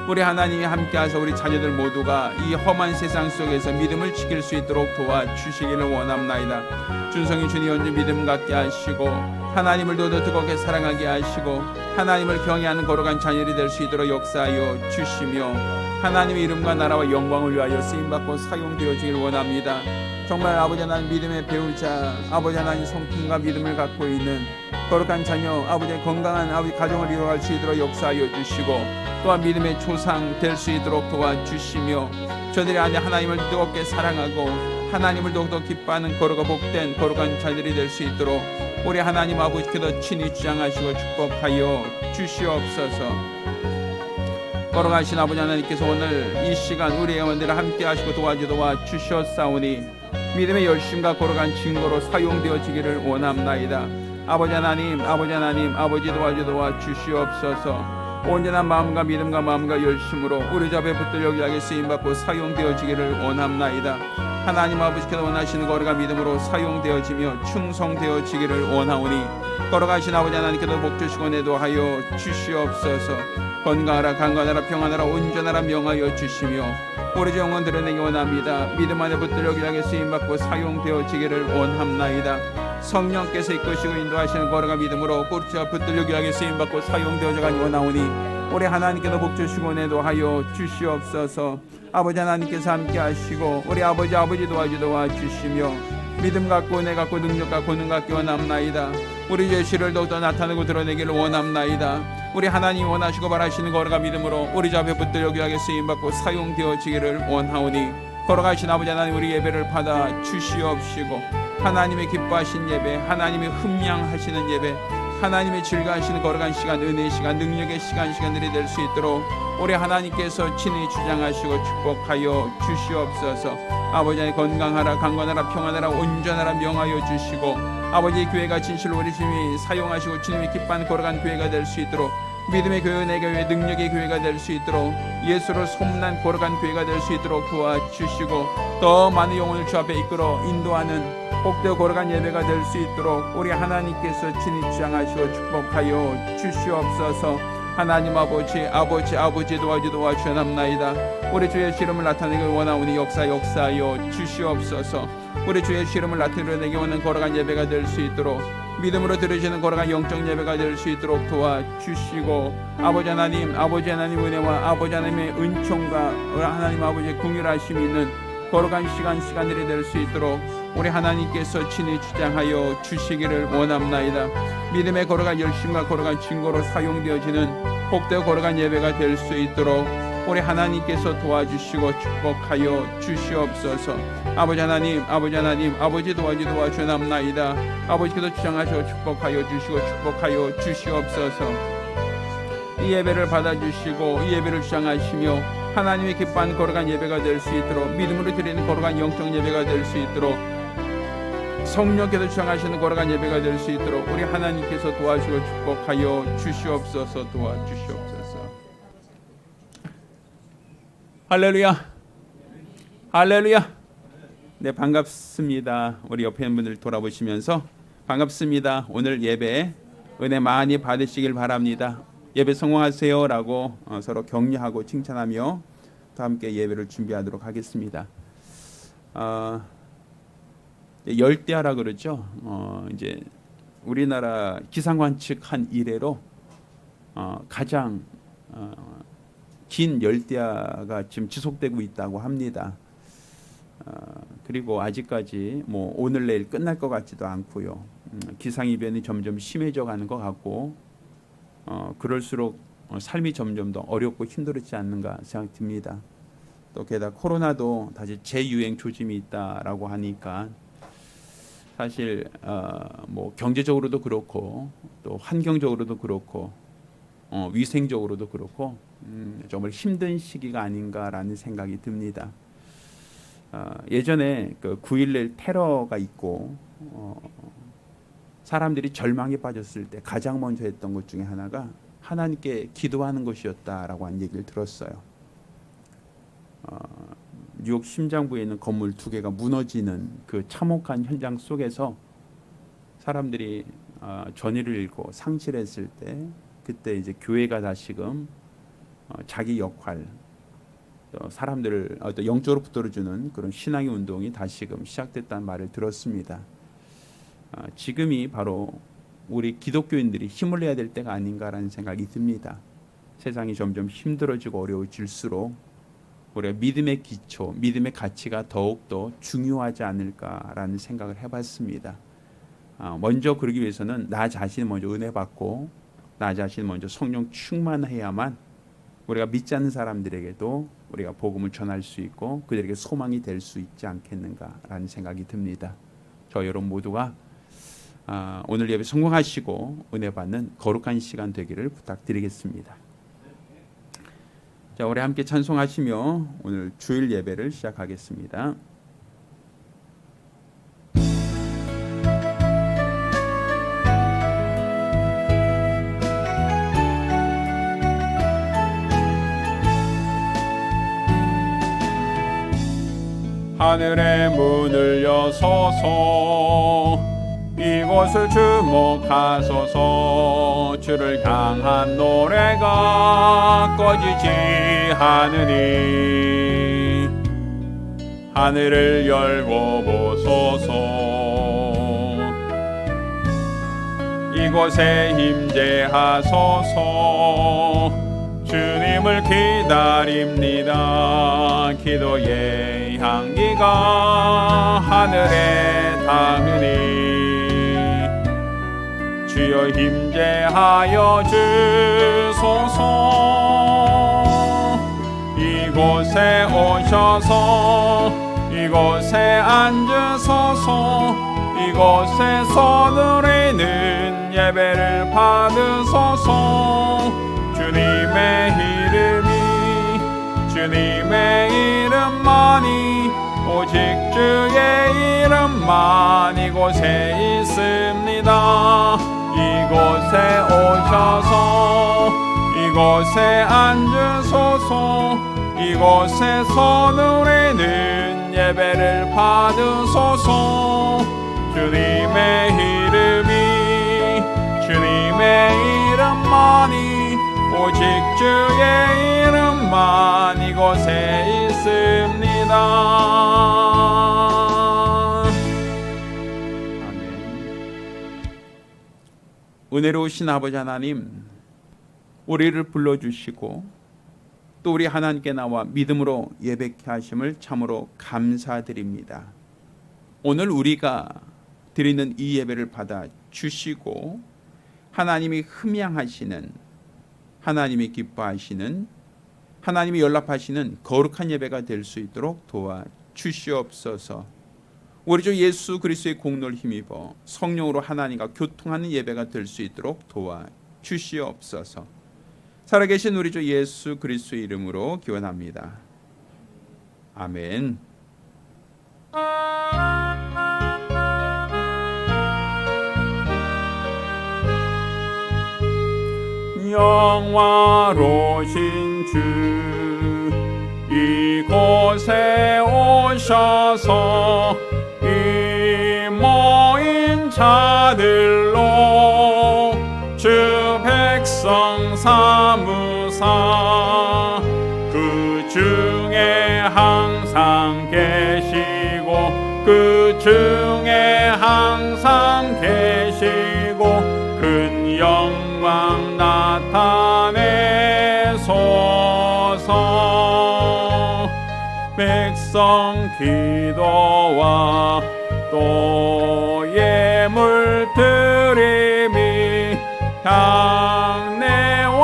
우리 하나님이 함께하사 우리 자녀들 모두가 이 험한 세상 속에서 믿음을 지킬 수 있도록 도와주시기를 원합나이다. 준성이 주님 온전 믿음 갖게 하시고 하나님을 더더 뜨겁게 사랑하게 하시고 하나님을 경외하는 거룩한 자녀들이 될 수 있도록 역사하여 주시며 하나님의 이름과 나라와 영광을 위하여 쓰임받고 사용되어지길 원합니다. 정말 아버지 하나님 믿음의 배우자, 아버지 하나님 성품과 믿음을 갖고 있는 거룩한 자녀, 아버지의 건강한 아버지 가정을 이루어갈 수 있도록 역사하여 주시고 또한 믿음의 조상 될 수 있도록 도와주시며 저들이 하나님을 뜨겁게 사랑하고 하나님을 더욱더 기뻐하는 거룩하고 복된 거룩한 자들이 될 수 있도록 우리 하나님 아버지께서 친히 주장하시고 축복하여 주시옵소서. 거룩하신 아버지 하나님께서 오늘 이 시간 우리의 영혼들을 함께 하시고 도와주셨사오니 믿음의 열심과 거룩한 증거로 사용되어지기를 원합나이다. 아버지 하나님 아버지 도와주시옵소서. 온전한 마음과 믿음과 마음과 열심으로 우리 주 앞에 붙들려 귀하게 쓰임받고 사용되어지기를 원합나이다. 하나님 아버지께서 원하시는 거룩한 믿음으로 사용되어지며 충성되어지기를 원하오니 거룩하신 아버지 하나님께서 복 주시고 내도하여 주시옵소서. 건강하라 강건하라 평안하라 온전하라 명하여 주시며 우리 주 영혼 드러내기 원합니다. 믿음 안에 붙들려 귀하게 쓰임받고 사용되어지기를 원합나이다. 성령께서 이끄시고 인도하시는 거룩한 믿음으로 꼬리와 붙들려 귀하게 쓰임받고 사용되어져가니 원하오니 우리 하나님께서 복 주시고 내도하여 주시옵소서. 아버지 하나님께서 함께 하시고 우리 아버지 도와주시며 믿음 갖고 은혜 갖고 능력 갖고 권능 갖기 원합나이다. 우리 예시를 더욱더 나타내고 드러내기를 원합나이다. 우리 하나님 원하시고 바라시는 거룩한 믿음으로 우리 주 앞에 붙들려 귀하게 쓰임받고 사용되어지기를 원하오니 거룩하신 아버지 하나님 우리 예배를 받아 주시옵시고 하나님의 기뻐하신 예배, 하나님의 흠양하시는 예배, 하나님의 즐거워하시는 거룩한 시간, 은혜의 시간, 능력의 시간들이 될 수 있도록 우리 하나님께서 친히 주장하시고 축복하여 주시옵소서. 아버지 하나님 건강하라 강건하라 평안하라 온전하라 명하여 주시고 아버지 교회가 진실로 우리 주님이 사용하시고 주님이 기뻐하는 거룩한 교회가 될 수 있도록 믿음의 교회, 은혜의 교회, 능력의 교회가 될 수 있도록 예수로 소문난 거룩한 교회가 될 수 있도록 도와주시고 더 많은 영혼을 주 앞에 이끌어 인도하는 복되고 거룩한 예배가 될 수 있도록 우리 하나님께서 친히 주장하시고 축복하여 주시옵소서. 하나님 아버지 도와주옵나이다. 우리 주의 이름을 나타내기 원하오니 역사하여 주시옵소서. 우리 주의 이름을 나타내기 원하는 거룩한 예배가 될 수 있도록 믿음으로 들으시는 거룩한 영적 예배가 될 수 있도록 도와주시고 아버지 하나님 은혜와 아버지 하나님의 은총과 하나님 아버지의 긍휼하심이 있는 거룩한 시간들이 될 수 있도록 우리 하나님께서 친히 주장하여 주시기를 원합나이다. 믿음의 거룩한 열심과 거룩한 증거로 사용되어지는 복되고 거룩한 예배가 될 수 있도록 우리 하나님께서 도와주시고 축복하여 주시옵소서. 아버지 도와주옵나이다. 아버지께서 주장하시고 축복하여 주시옵소서. 이 예배를 받아주시고 이 예배를 주장하시며 하나님이 기뻐하는 거룩한 예배가 될 수 있도록 믿음으로 드리는 거룩한 영적 예배가 될 수 있도록 성령께서 주장하시는 거룩한 예배가 될 수 있도록 우리 하나님께서 도와주시고 축복하여 주시옵소서. 도와주시옵소서. 할렐루야. 네, 반갑습니다. 우리 옆에 있는 분들 돌아보시면서 반갑습니다. 오늘 예배 은혜 많이 받으시길 바랍니다. 예배 성공하세요 라고 서로 격려하고 칭찬하며 또 함께 예배를 준비하도록 하겠습니다. 열대야라 그러죠. 이제 우리나라 기상관측한 이래로 가장 긴 열대야가 지금 지속되고 있다고 합니다. 그리고 아직까지 뭐 오늘 내일 끝날 것 같지도 않고요. 기상이변이 점점 심해져 가는 것 같고 그럴수록 삶이 점점 더 어렵고 힘들지 않는가 생각이 듭니다. 또 게다가 코로나도 다시 재유행 조짐이 있다라고 하니까 사실 뭐 경제적으로도 그렇고 또 환경적으로도 그렇고 위생적으로도 그렇고 정말 힘든 시기가 아닌가라는 생각이 듭니다. 예전에 그 9.11 테러가 있고 사람들이 절망에 빠졌을 때 가장 먼저 했던 것 중에 하나가 하나님께 기도하는 것이었다라고 한 얘기를 들었어요. 뉴욕 심장부에 있는 건물 2개가 무너지는 그 참혹한 현장 속에서 사람들이 전의를 잃고 상실했을 때 그때 이제 교회가 다시금 자기 역할, 또 사람들을 어떤 영적으로 붙들어주는 그런 신앙의 운동이 다시금 시작됐다는 말을 들었습니다. 지금이 바로 우리 기독교인들이 힘을 내야 될 때가 아닌가라는 생각이 듭니다. 세상이 점점 힘들어지고 어려워질수록 우리가 믿음의 기초, 믿음의 가치가 더욱더 중요하지 않을까라는 생각을 해봤습니다. 먼저 그러기 위해서는 나 자신이 먼저 은혜 받고 나 자신이 먼저 성령 충만해야만 우리가 믿지 않는 사람들에게도 우리가 복음을 전할 수 있고 그들에게 소망이 될 수 있지 않겠는가라는 생각이 듭니다. 저 여러분 모두가 오늘 예배 성공하시고 은혜 받는 거룩한 시간 되기를 부탁드리겠습니다. 자, 우리 함께 찬송하시며 오늘 주일 예배를 시작하겠습니다. 하늘의 문을 여소서 이곳을 주목하소서 주를 향한 노래가 꺼지지 않으니 하늘을 열고 보소서 이곳에 임재하소서 주님을 기다립니다. 기도의 향기가 하늘에 닿으니 주여 임재하여 주소서 이곳에 오셔서 이곳에 앉으소서 이곳에서 누리는 예배를 받으소서 주님의 이름만이 오직 주의 이름만 이곳에 있습니다. 이곳에 오셔서 이곳에 앉으소서 이곳에서 누리는 예배를 받으소서 주님의 이름만이 오직 주의 이름만 이곳에 있습니다. 아멘. 은혜로우신 아버지 하나님, 우리를 불러주시고 또 우리 하나님께 나와 믿음으로 예배케 하심을 참으로 감사드립니다. 오늘 우리가 드리는 이 예배를 받아 주시고 하나님이 흠양하시는 하나님이 기뻐하시는 하나님이 연락하시는 거룩한 예배가 될 수 있도록 도와주시옵소서. 우리 주 예수 그리스도의 공로를 힘입어 성령으로 하나님과 교통하는 예배가 될 수 있도록 도와주시옵소서. 살아계신 우리 주 예수 그리스도의 이름으로 기원합니다. 아멘. 영화로우신 주 이곳에 오셔서 이 모인 자들로 주 백성 삼으사 그 중에 항상 계시고 그 중에 항상 계시고 큰 영광 나타내소서. 백성 기도와 또 예물 드림이 향내와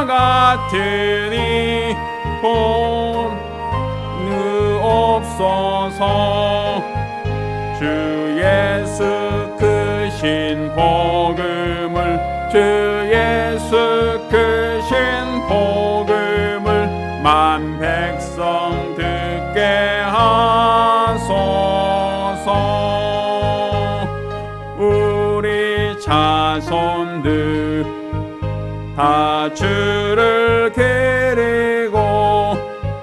같으니 본느옵소서. 주 예수 크신 복음을 주 예수 크신 복음을 만 백성 듣게 하소서. 우리 자손들 다 주를 기리고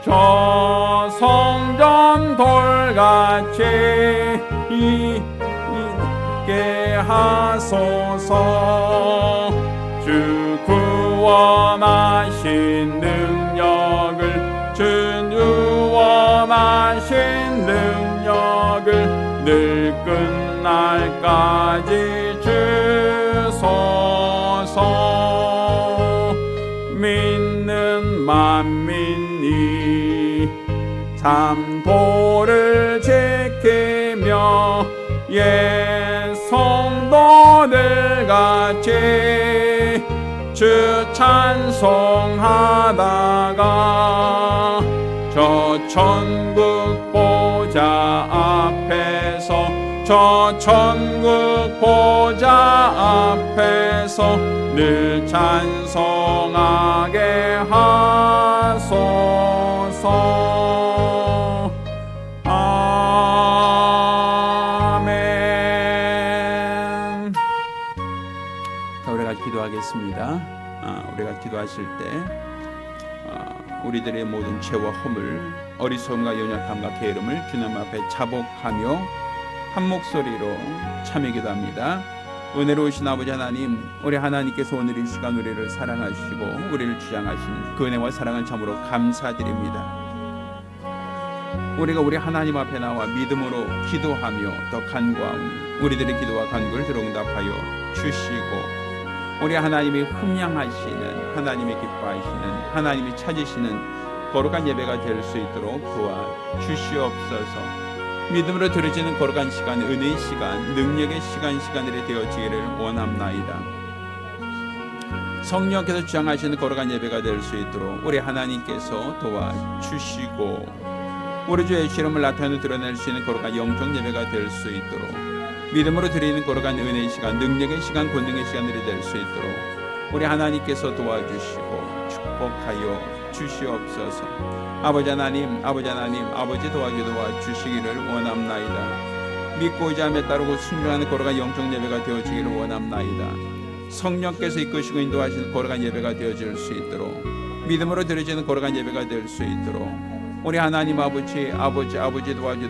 저 성전 돌같이 있게 하소서. 주 구원하신 능 늘 끝날까지 주소서. 믿는 만민이 산도를 지키며 옛 성도들 같이 주 찬송하다가 저 천국 보좌 앞에서 저 천국 보좌 앞에서 늘 찬송하게 하소서. 아멘. 자, 우리가 기도하겠습니다. 우리가 기도하실 때 우리들의 모든 죄와 허물, 어리석음과 연약함과 게으름을 주님 앞에 자복하며 한 목소리로 참여 기도합니다. 은혜로우신 아버지 하나님, 우리 하나님께서 오늘 이 시간 우리를 사랑하시고 우리를 주장하신 그 은혜와 사랑을 참으로 감사드립니다. 우리가 우리 하나님 앞에 나와 믿음으로 기도하며 더 간구하오니 우리들의 기도와 간구를 들어 응답하여 주시고 우리 하나님이 흠양하시는, 하나님이 기뻐하시는, 하나님이 찾으시는 거룩한 예배가 될 수 있도록 도와주시옵소서. 믿음으로 드려지는 거룩한 시간, 은혜의 시간, 능력의 시간들이 되어지기를 원합나이다. 성령께서 주장하시는 거룩한 예배가 될 수 있도록 우리 하나님께서 도와주시고 우리 주 예수 이름을 나타내 드러낼 수 있는 거룩한 영적 예배가 될 수 있도록 믿음으로 드리는 거룩한 은혜의 시간, 능력의 시간, 권능의 시간들이 될 수 있도록 우리 하나님께서 도와주시고 축복하여 주시옵소서. 아버지 하나님, 아버지 도와주시기를 원합나이다. 믿고 의지하며 따르고 순종하는 거룩한 영적 예배가 되어지기를 원합나이다. 성령께서 이끄시고 인도하시는 거룩한 예배가 되어질 수 있도록 믿음으로 드려지는 거룩한 예배가 될 수 있도록 우리 하나님 아버지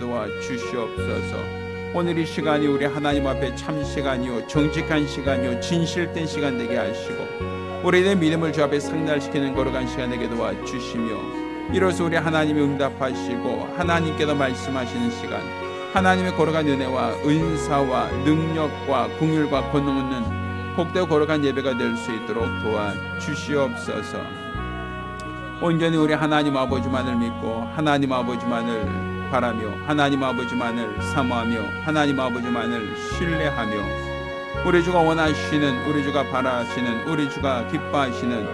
도와주시옵소서. 오늘 이 시간이 우리 하나님 앞에 참 시간이요, 정직한 시간이요, 진실된 시간 되게 하시고 우리의 믿음을 주 앞에 상달시키는 거룩한 시간 되게 도와주시며 이로써 우리 하나님이 응답하시고 하나님께서 말씀하시는 시간, 하나님의 거룩한 은혜와 은사와 능력과 긍휼과 권능 있는 복되고 거룩한 예배가 될 수 있도록 도와주시옵소서. 온전히 우리 하나님 아버지만을 믿고 하나님 아버지만을 바라며 하나님 아버지만을 사모하며 하나님 아버지만을 신뢰하며 우리 주가 원하시는, 우리 주가 바라시는, 우리 주가 기뻐하시는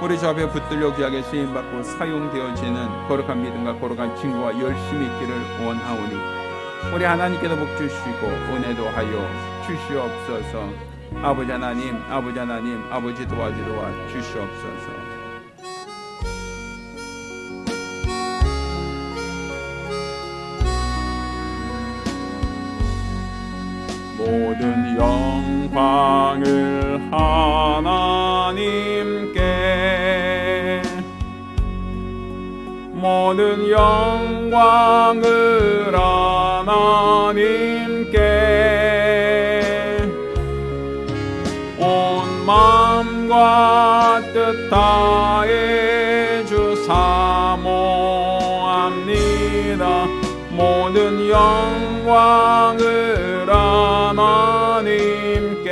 우리 주 앞에 붙들려 귀하게 쓰임받고 사용되어지는 거룩한 믿음과 거룩한 증거와 열심히 있기를 원하오니 우리 하나님께서 복 주시고 은혜도 하여 주시옵소서. 아버지 하나님, 아버지 도와 주시옵소서. 모든 영광을 하나님께, 모든 영광을 하나님께, 온 마음과 뜻 다해 주 사모합니다. 모든 영광을 하나님께,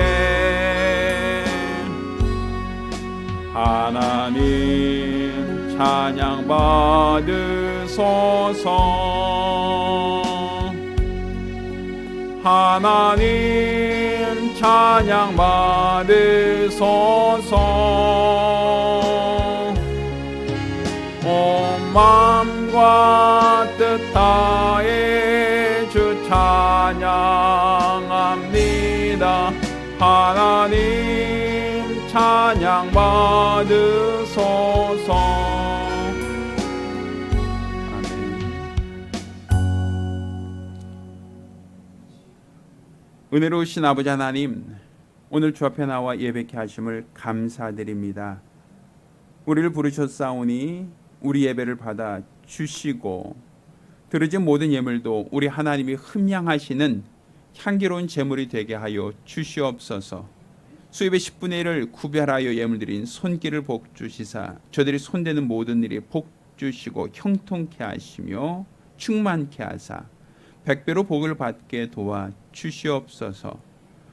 하나님 찬양 받으소서. 하나님 찬양 받으소서. 온 마음과 뜻 다해 주 찬양합니다. 하나님 찬양 받으소서. 아멘. 은혜로우신 아버지 하나님, 오늘 주 앞에 나와 예배케 하심을 감사드립니다. 우리를 부르셨사오니 우리 예배를 받아 주시고 드려진 모든 예물도 우리 하나님이 흠양하시는 향기로운 제물이 되게 하여 주시옵소서. 수입의 10분의 1을 구별하여 예물 드린 손길을 복 주시사 저들이 손대는 모든 일이 복 주시고 형통케 하시며 충만케 하사 100배로 복을 받게 도와 주시옵소서.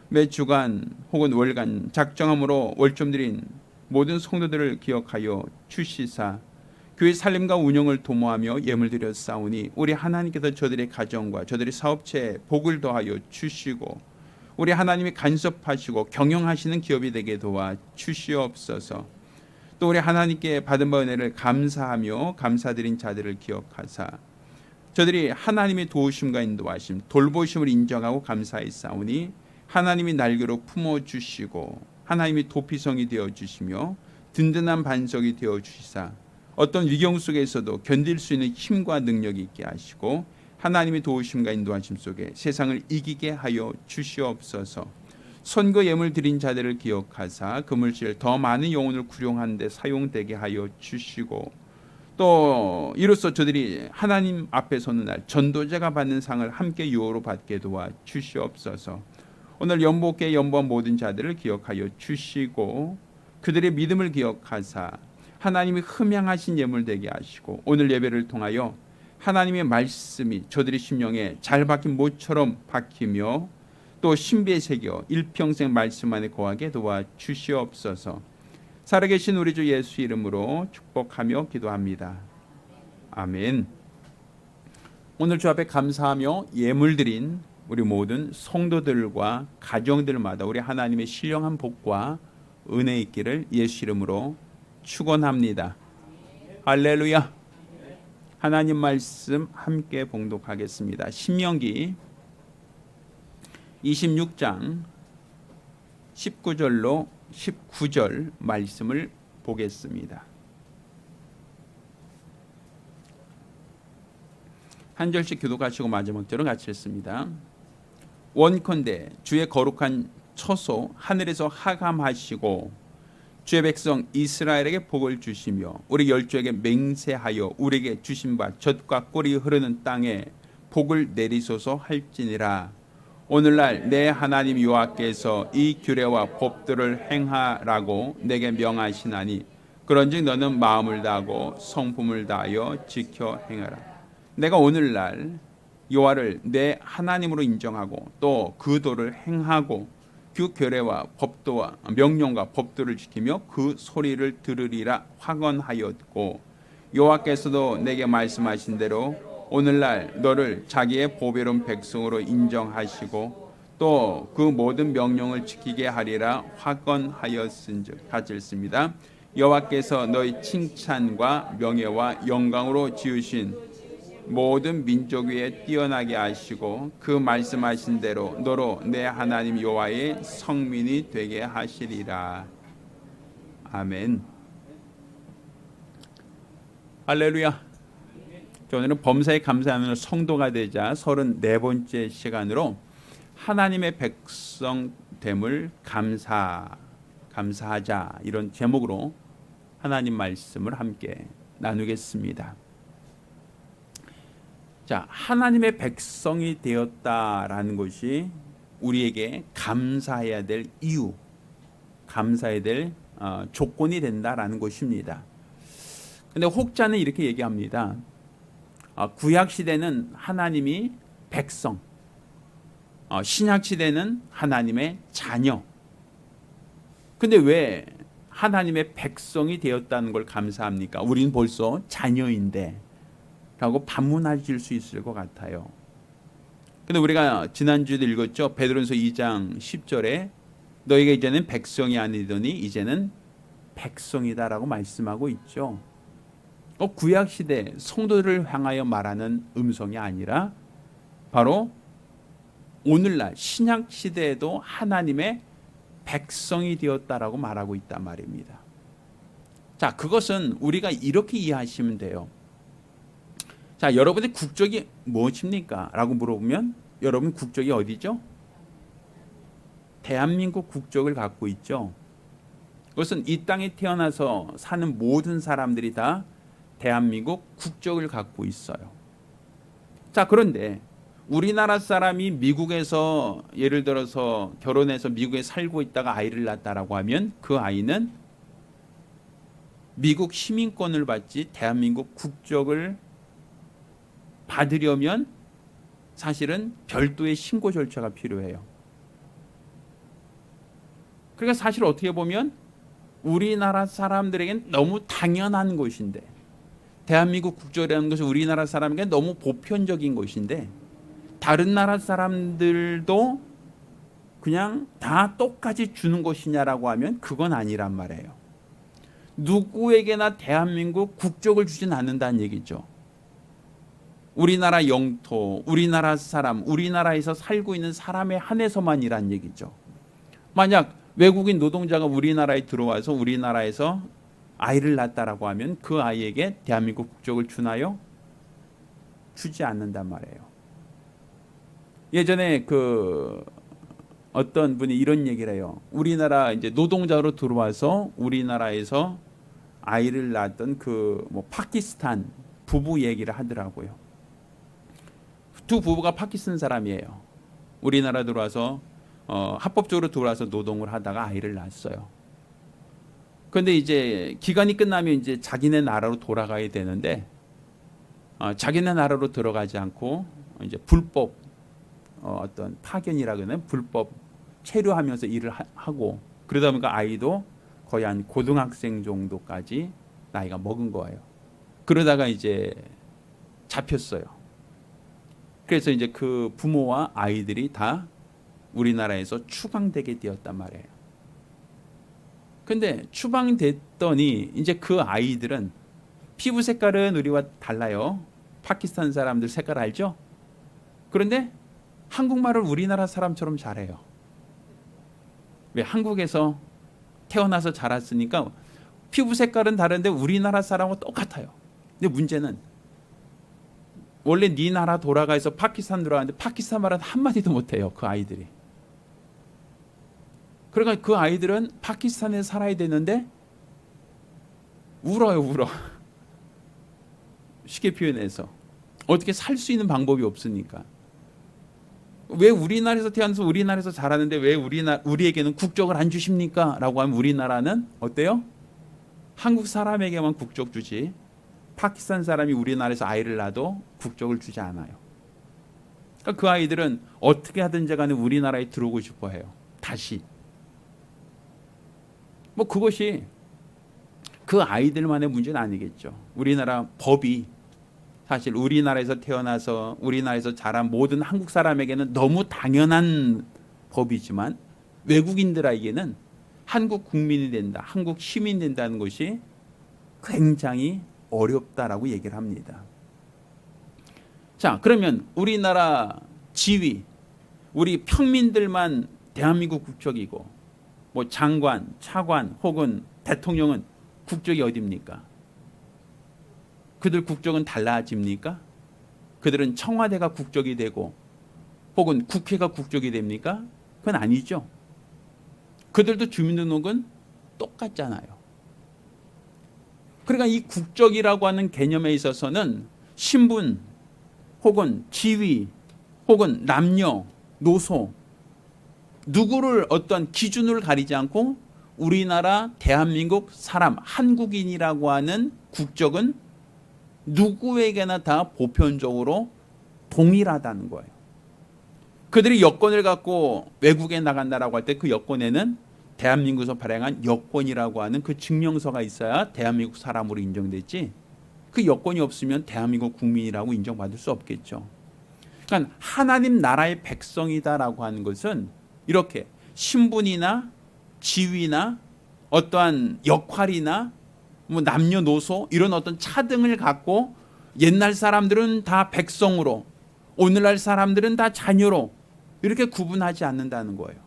매 주간 혹은 월간 작정함으로 월점 드린 모든 성도들을 기억하여 주시사 교회 살림과 운영을 도모하며 예물 드려 싸우니 우리 하나님께서 저들의 가정과 저들의 사업체에 복을 더하여 주시고 우리 하나님이 간섭하시고 경영하시는 기업이 되게 도와 주시옵소서. 또 우리 하나님께 받은 바 은혜를 감사하며 감사드린 자들을 기억하사 저들이 하나님의 도우심과 인도하심 돌보심을 인정하고 감사히 싸우니 하나님이 날개로 품어주시고 하나님이 도피성이 되어주시며 든든한 반석이 되어주시사 어떤 위경 속에서도 견딜 수 있는 힘과 능력이 있게 하시고 하나님의 도우심과 인도하심 속에 세상을 이기게 하여 주시옵소서. 선거 예물 드린 자들을 기억하사 그물질 더 많은 영혼을 구령하는 데 사용되게 하여 주시고 또 이로써 저들이 하나님 앞에 서는 날 전도자가 받는 상을 함께 유호로 받게 도와 주시옵소서. 오늘 연복에 연보한 모든 자들을 기억하여 주시고 그들의 믿음을 기억하사 하나님이 흠양하신 예물 되게 하시고 오늘 예배를 통하여 하나님의 말씀이 저들의 심령에 잘 박힌 못처럼 박히며 또 신비에 새겨 일평생 말씀 안에 거하게 도와 주시옵소서. 살아계신 우리 주 예수 이름으로 축복하며 기도합니다. 아멘. 오늘 주 앞에 감사하며 예물 드린 우리 모든 성도들과 가정들마다 우리 하나님의 신령한 복과 은혜 있기를 예수 이름으로 축원합니다. 할렐루야. 하나님 말씀 함께 봉독하겠습니다. 신명기 26장 19절로 19절 말씀을 보겠습니다. 한 절씩 교독하시고 마지막 절은 같이 읽습니다. 원컨대 주의 거룩한 처소 하늘에서 하감하시고 주의 백성 이스라엘에게 복을 주시며 우리 열조에게 맹세하여 우리에게 주신 바 젖과 꿀이 흐르는 땅에 복을 내리소서 할지니라. 오늘날 내 하나님 여호와께서 이 규례와 법들을 행하라고 내게 명하시나니 그런즉 너는 마음을 다하고 성품을 다하여 지켜 행하라. 내가 오늘날 여호와를 내 하나님으로 인정하고 또 그 도를 행하고 그 규례와 법도와 명령과 법도를 지키며 그 소리를 들으리라 확언하였고 여호와께서도 내게 말씀하신 대로 오늘날 너를 자기의 보배로운 백성으로 인정하시고 또 그 모든 명령을 지키게 하리라 확언하였은즉 같이 읽습니다. 여호와께서 너희 칭찬과 명예와 영광으로 지으신 모든 민족 위에 뛰어나게 하시고 그 말씀하신 대로 너로 내 하나님 여호와의 성민이 되게 하시리라. 아멘. 할렐루야. 오늘은 범사에 감사하는 성도가 되자 34번째 시간으로 하나님의 백성됨을 감사하자 이런 제목으로 하나님 말씀을 함께 나누겠습니다. 자, 하나님의 백성이 되었다라는 것이 우리에게 감사해야 될 이유, 감사해야 될 조건이 된다라는 것입니다. 근데 혹자는 이렇게 얘기합니다. 구약 시대는 하나님이 백성, 신약 시대는 하나님의 자녀. 근데 왜 하나님의 백성이 되었다는 걸 감사합니까? 우리는 벌써 자녀인데 라고 반문하실 수 있을 것 같아요. 근데 우리가 지난주에도 읽었죠. 베드로전서 2장 10절에 너희가 이제는 백성이 아니더니 이제는 백성이다라고 말씀하고 있죠. 구약 시대 성도들을 향하여 말하는 음성이 아니라 바로 오늘날 신약 시대에도 하나님의 백성이 되었다라고 말하고 있단 말입니다. 자, 그것은 우리가 이렇게 이해하시면 돼요. 자, 여러분의 국적이 무엇입니까? 라고 물어보면 여러분 국적이 어디죠? 대한민국 국적을 갖고 있죠. 그것은 이 땅에 태어나서 사는 모든 사람들이 다 대한민국 국적을 갖고 있어요. 자, 그런데 우리나라 사람이 미국에서 예를 들어서 결혼해서 미국에 살고 있다가 아이를 낳았다라고 하면 그 아이는 미국 시민권을 받지 대한민국 국적을 받으려면 사실은 별도의 신고 절차가 필요해요. 그러니까 사실 어떻게 보면 우리나라 사람들에겐 너무 당연한 것인데, 대한민국 국적이라는 것은 우리나라 사람에게 너무 보편적인 것인데, 다른 나라 사람들도 그냥 다 똑같이 주는 것이냐라고 하면 그건 아니란 말이에요. 누구에게나 대한민국 국적을 주진 않는다는 얘기죠. 우리나라 영토, 우리나라 사람, 우리나라에서 살고 있는 사람에 한해서만이란 얘기죠. 만약 외국인 노동자가 우리나라에 들어와서 우리나라에서 아이를 낳았다라고 하면 그 아이에게 대한민국 국적을 주나요? 주지 않는단 말이에요. 예전에 어떤 분이 이런 얘기를 해요. 우리나라 이제 노동자로 들어와서 우리나라에서 아이를 낳았던 파키스탄 부부 얘기를 하더라고요. 두 부부가 파키스탄 사람이에요. 우리나라 들어와서 합법적으로 들어와서 노동을 하다가 아이를 낳았어요. 그런데 이제 기간이 끝나면 이제 자기네 나라로 돌아가야 되는데 자기네 나라로 들어가지 않고 이제 불법 어떤 파견이라 그러는 불법 체류하면서 일을 하고, 그러다 보니까 아이도 거의 한 고등학생 정도까지 나이가 먹은 거예요. 그러다가 이제 잡혔어요. 그래서 이제 그 부모와 아이들이 다 우리나라에서 추방되게 되었단 말이에요. 근데 추방됐더니 이제 그 아이들은 피부 색깔은 우리와 달라요. 파키스탄 사람들 색깔 알죠? 그런데 한국말을 우리나라 사람처럼 잘해요. 왜? 한국에서 태어나서 자랐으니까 피부 색깔은 다른데 우리나라 사람하고 똑같아요. 근데 문제는 원래 네 나라 돌아가서 파키스탄 들어가는데 파키스탄 말은 한마디도 못해요. 그 아이들이. 그러니까 그 아이들은 파키스탄에 살아야 되는데 울어요, 울어. 쉽게 표현해서. 어떻게 살 수 있는 방법이 없으니까. 왜 우리나라에서 태어나서 우리나라에서 자라는데 왜 우리에게는 국적을 안 주십니까? 라고 하면 우리나라는 어때요? 한국 사람에게만 국적 주지, 파키스탄 사람이 우리나라에서 아이를 낳아도 국적을 주지 않아요. 그러니까 그 아이들은 어떻게 하든지 간에 우리나라에 들어오고 싶어 해요. 다시. 그것이 그 아이들만의 문제는 아니겠죠. 우리나라 법이 사실 우리나라에서 태어나서 우리나라에서 자란 모든 한국 사람에게는 너무 당연한 법이지만 외국인들에게는 한국 국민이 된다, 한국 시민이 된다는 것이 굉장히 어렵다라고 얘기를 합니다. 자, 그러면 우리나라 지위, 우리 평민들만 대한민국 국적이고 장관, 차관 혹은 대통령은 국적이 어디입니까? 그들 국적은 달라집니까? 그들은 청와대가 국적이 되고 혹은 국회가 국적이 됩니까? 그건 아니죠. 그들도 주민등록은 똑같잖아요. 그러니까 이 국적이라고 하는 개념에 있어서는 신분 혹은 지위 혹은 남녀, 노소 누구를 어떤 기준을 가리지 않고 우리나라 대한민국 사람, 한국인이라고 하는 국적은 누구에게나 다 보편적으로 동일하다는 거예요. 그들이 여권을 갖고 외국에 나간다라고 할 때 그 여권에는 대한민국에서 발행한 여권이라고 하는 그 증명서가 있어야 대한민국 사람으로 인정되지, 그 여권이 없으면 대한민국 국민이라고 인정받을 수 없겠죠. 그러니까 하나님 나라의 백성이다라고 하는 것은 이렇게 신분이나 지위나 어떠한 역할이나 남녀노소 이런 어떤 차등을 갖고 옛날 사람들은 다 백성으로, 오늘날 사람들은 다 자녀로 이렇게 구분하지 않는다는 거예요.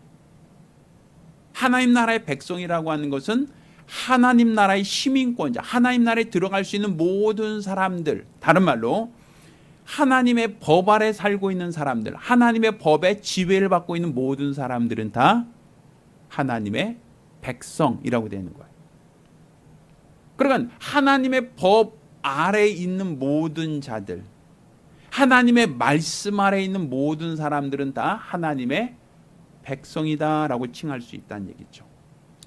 하나님 나라의 백성이라고 하는 것은 하나님 나라의 시민권자, 하나님 나라에 들어갈 수 있는 모든 사람들, 다른 말로 하나님의 법 아래 살고 있는 사람들, 하나님의 법의 지배를 받고 있는 모든 사람들은 다 하나님의 백성이라고 되는 거예요. 그러니까 하나님의 법 아래에 있는 모든 자들, 하나님의 말씀 아래에 있는 모든 사람들은 다 하나님의 백성이다라고 칭할 수 있다는 얘기죠.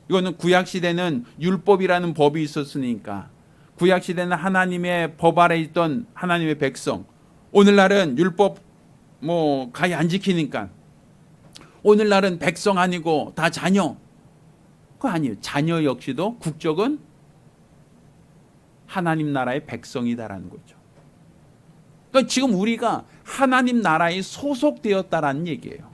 이거는 구약시대는 율법이라는 법이 있었으니까 구약시대는 하나님의 법 아래에 있던 하나님의 백성, 오늘날은 율법 뭐 가히 안 지키니까 오늘날은 백성 아니고 다 자녀. 그거 아니에요. 자녀 역시도 국적은 하나님 나라의 백성이다라는 거죠. 그러니까 지금 우리가 하나님 나라에 소속되었다라는 얘기예요.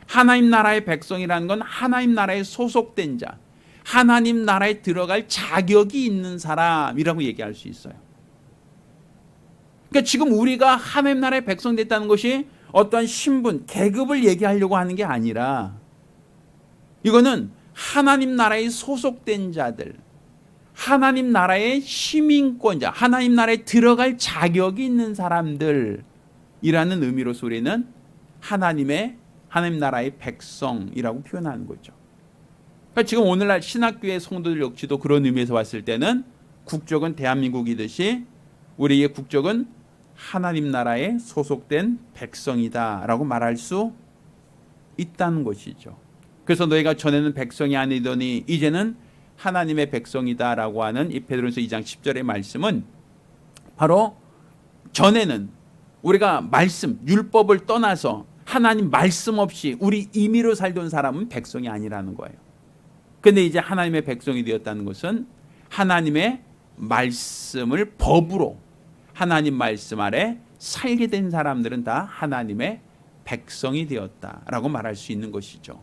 하나님 나라의 백성이라는 건 하나님 나라에 소속된 자, 하나님 나라에 들어갈 자격이 있는 사람이라고 얘기할 수 있어요. 그러니까 지금 우리가 하나님 나라의 백성 됐다는 것이 어떠한 신분, 계급을 얘기하려고 하는 게 아니라 이거는 하나님 나라에 소속된 자들, 하나님 나라의 시민권자, 하나님 나라에 들어갈 자격이 있는 사람들이라는 의미로서 우리는 하나님 나라의 백성이라고 표현하는 거죠. 그러니까 지금 오늘날 신학교의 성도들 역시도 그런 의미에서 봤을 때는 국적은 대한민국이듯이 우리의 국적은 하나님 나라에 소속된 백성이다라고 말할 수 있다는 것이죠. 그래서 너희가 전에는 백성이 아니더니 이제는 하나님의 백성이다라고 하는 이 베드로전서 2장 10절의 말씀은 바로 전에는 우리가 말씀, 율법을 떠나서 하나님 말씀 없이 우리 임의로 살던 사람은 백성이 아니라는 거예요. 그런데 이제 하나님의 백성이 되었다는 것은 하나님의 말씀을 법으로 하나님 말씀 아래 살게 된 사람들은 다 하나님의 백성이 되었다라고 말할 수 있는 것이죠.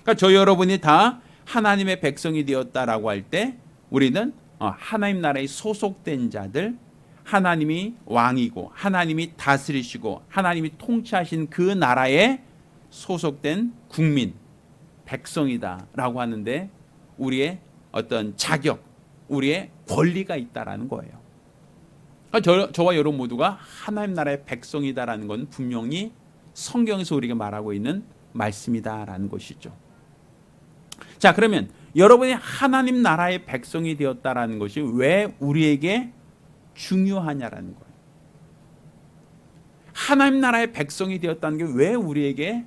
그러니까 저 여러분이 다 하나님의 백성이 되었다라고 할 때 우리는 하나님 나라에 소속된 자들, 하나님이 왕이고 하나님이 다스리시고 하나님이 통치하신 그 나라에 소속된 국민, 백성이다라고 하는데 우리의 어떤 자격, 우리의 권리가 있다라는 거예요. 그러니까 저와 여러분 모두가 하나님 나라의 백성이다라는 건 분명히 성경에서 우리가 말하고 있는 말씀이다라는 것이죠. 자, 그러면 여러분이 하나님 나라의 백성이 되었다라는 것이 왜 우리에게 중요하냐라는 거예요. 하나님 나라의 백성이 되었다는 게 왜 우리에게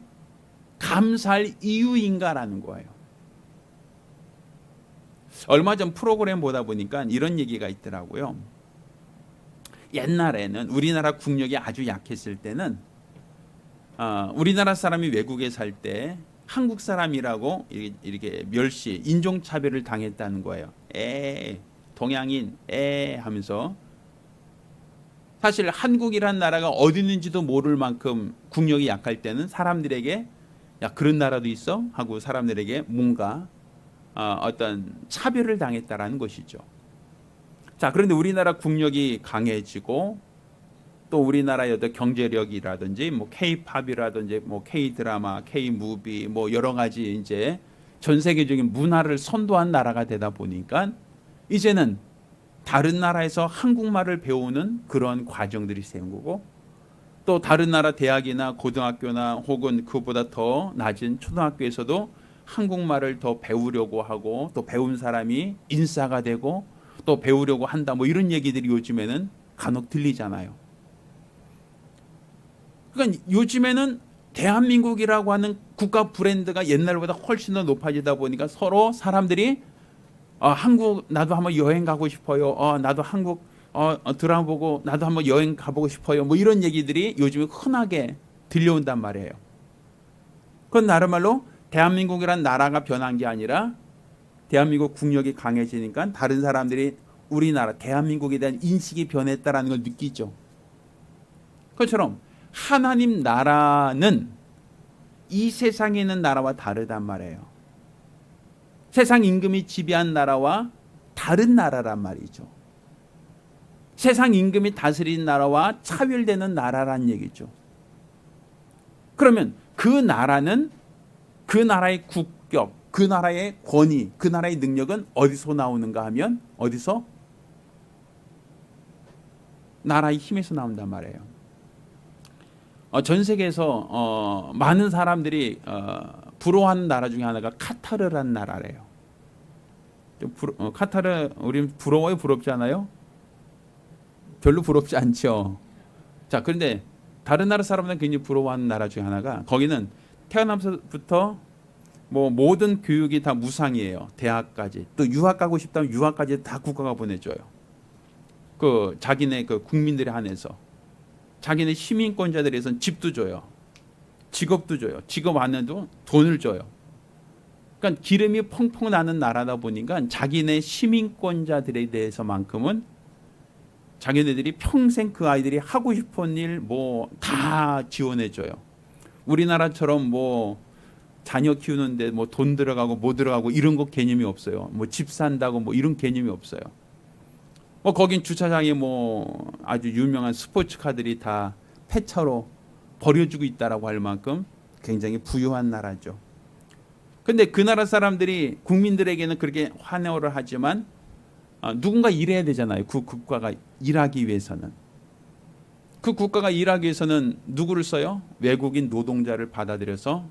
감사할 이유인가라는 거예요. 얼마 전 프로그램 보다 보니까 이런 얘기가 있더라고요. 옛날에는 우리나라 국력이 아주 약했을 때는 우리나라 사람이 외국에 살 때 한국 사람이라고 이렇게 멸시, 인종차별을 당했다는 거예요. 동양인, 하면서 사실 한국이란 나라가 어디 있는지도 모를 만큼 국력이 약할 때는 사람들에게 야, 그런 나라도 있어? 하고 사람들에게 뭔가 어떤 차별을 당했다라는 것이죠. 자, 그런데 우리나라 국력이 강해지고 또 우리나라의 어떤 경제력이라든지 뭐 K-팝이라든지 뭐 K-드라마, K-무비 뭐 여러 가지 이제 전 세계적인 문화를 선도한 나라가 되다 보니까 이제는 다른 나라에서 한국말을 배우는 그런 과정들이 생기고 또 다른 나라 대학이나 고등학교나 혹은 그보다 더 낮은 초등학교에서도 한국말을 더 배우려고 하고 또 배운 사람이 인싸가 되고 또 배우려고 한다 뭐 이런 얘기들이 요즘에는 간혹 들리잖아요. 그러니까 요즘에는 대한민국이라고 하는 국가 브랜드가 옛날보다 훨씬 더 높아지다 보니까 서로 사람들이 한국 나도 한번 여행 가고 싶어요. 나도 한국 드라마 보고 나도 한번 여행 가보고 싶어요. 뭐 이런 얘기들이 요즘에 흔하게 들려온단 말이에요. 그건 나름말로 대한민국이란 나라가 변한 게 아니라 대한민국 국력이 강해지니까 다른 사람들이 우리나라 대한민국에 대한 인식이 변했다라는 걸 느끼죠. 그것처럼 하나님 나라는 이 세상에 있는 나라와 다르단 말이에요. 세상 임금이 지배한 나라와 다른 나라란 말이죠. 세상 임금이 다스린 나라와 차별되는 나라란 얘기죠. 그러면 그 나라는 그 나라의 국격, 그 나라의 권위, 그 나라의 능력은 어디서 나오는가 하면 어디서? 나라의 힘에서 나온단 말이에요. 전 세계에서 많은 사람들이 부러워하는 나라 중에 하나가 카타르라는 나라래요. 카타르 우린 부러워요, 부럽지 않아요? 별로 부럽지 않죠. 자, 그런데 다른 나라 사람들은 굉장히 부러워하는 나라 중에 하나가 거기는 태어나면서부터 뭐 모든 교육이 다 무상이에요. 대학까지. 또 유학 가고 싶다면 유학까지 다 국가가 보내줘요. 그 자기네 그 국민들에 한해서. 자기네 시민권자들에선 집도 줘요. 직업도 줘요. 직업 안 해도 돈을 줘요. 그러니까 기름이 펑펑 나는 나라다 보니까 자기네 시민권자들에 대해서만큼은 자기네들이 평생 그 아이들이 하고 싶은 일 뭐 다 지원해 줘요. 우리나라처럼 뭐 자녀 키우는데 뭐 돈 들어가고 뭐 들어가고 이런 거 개념이 없어요. 뭐 집 산다고 뭐 이런 개념이 없어요. 뭐 거긴 주차장에 뭐 아주 유명한 스포츠카들이 다 폐차로 버려주고 있다라고 할 만큼 굉장히 부유한 나라죠. 근데 그 나라 사람들이 국민들에게는 그렇게 환호를 하지만 누군가 일해야 되잖아요. 그 국가가 일하기 위해서는. 그 국가가 일하기 위해서는 누구를 써요? 외국인 노동자를 받아들여서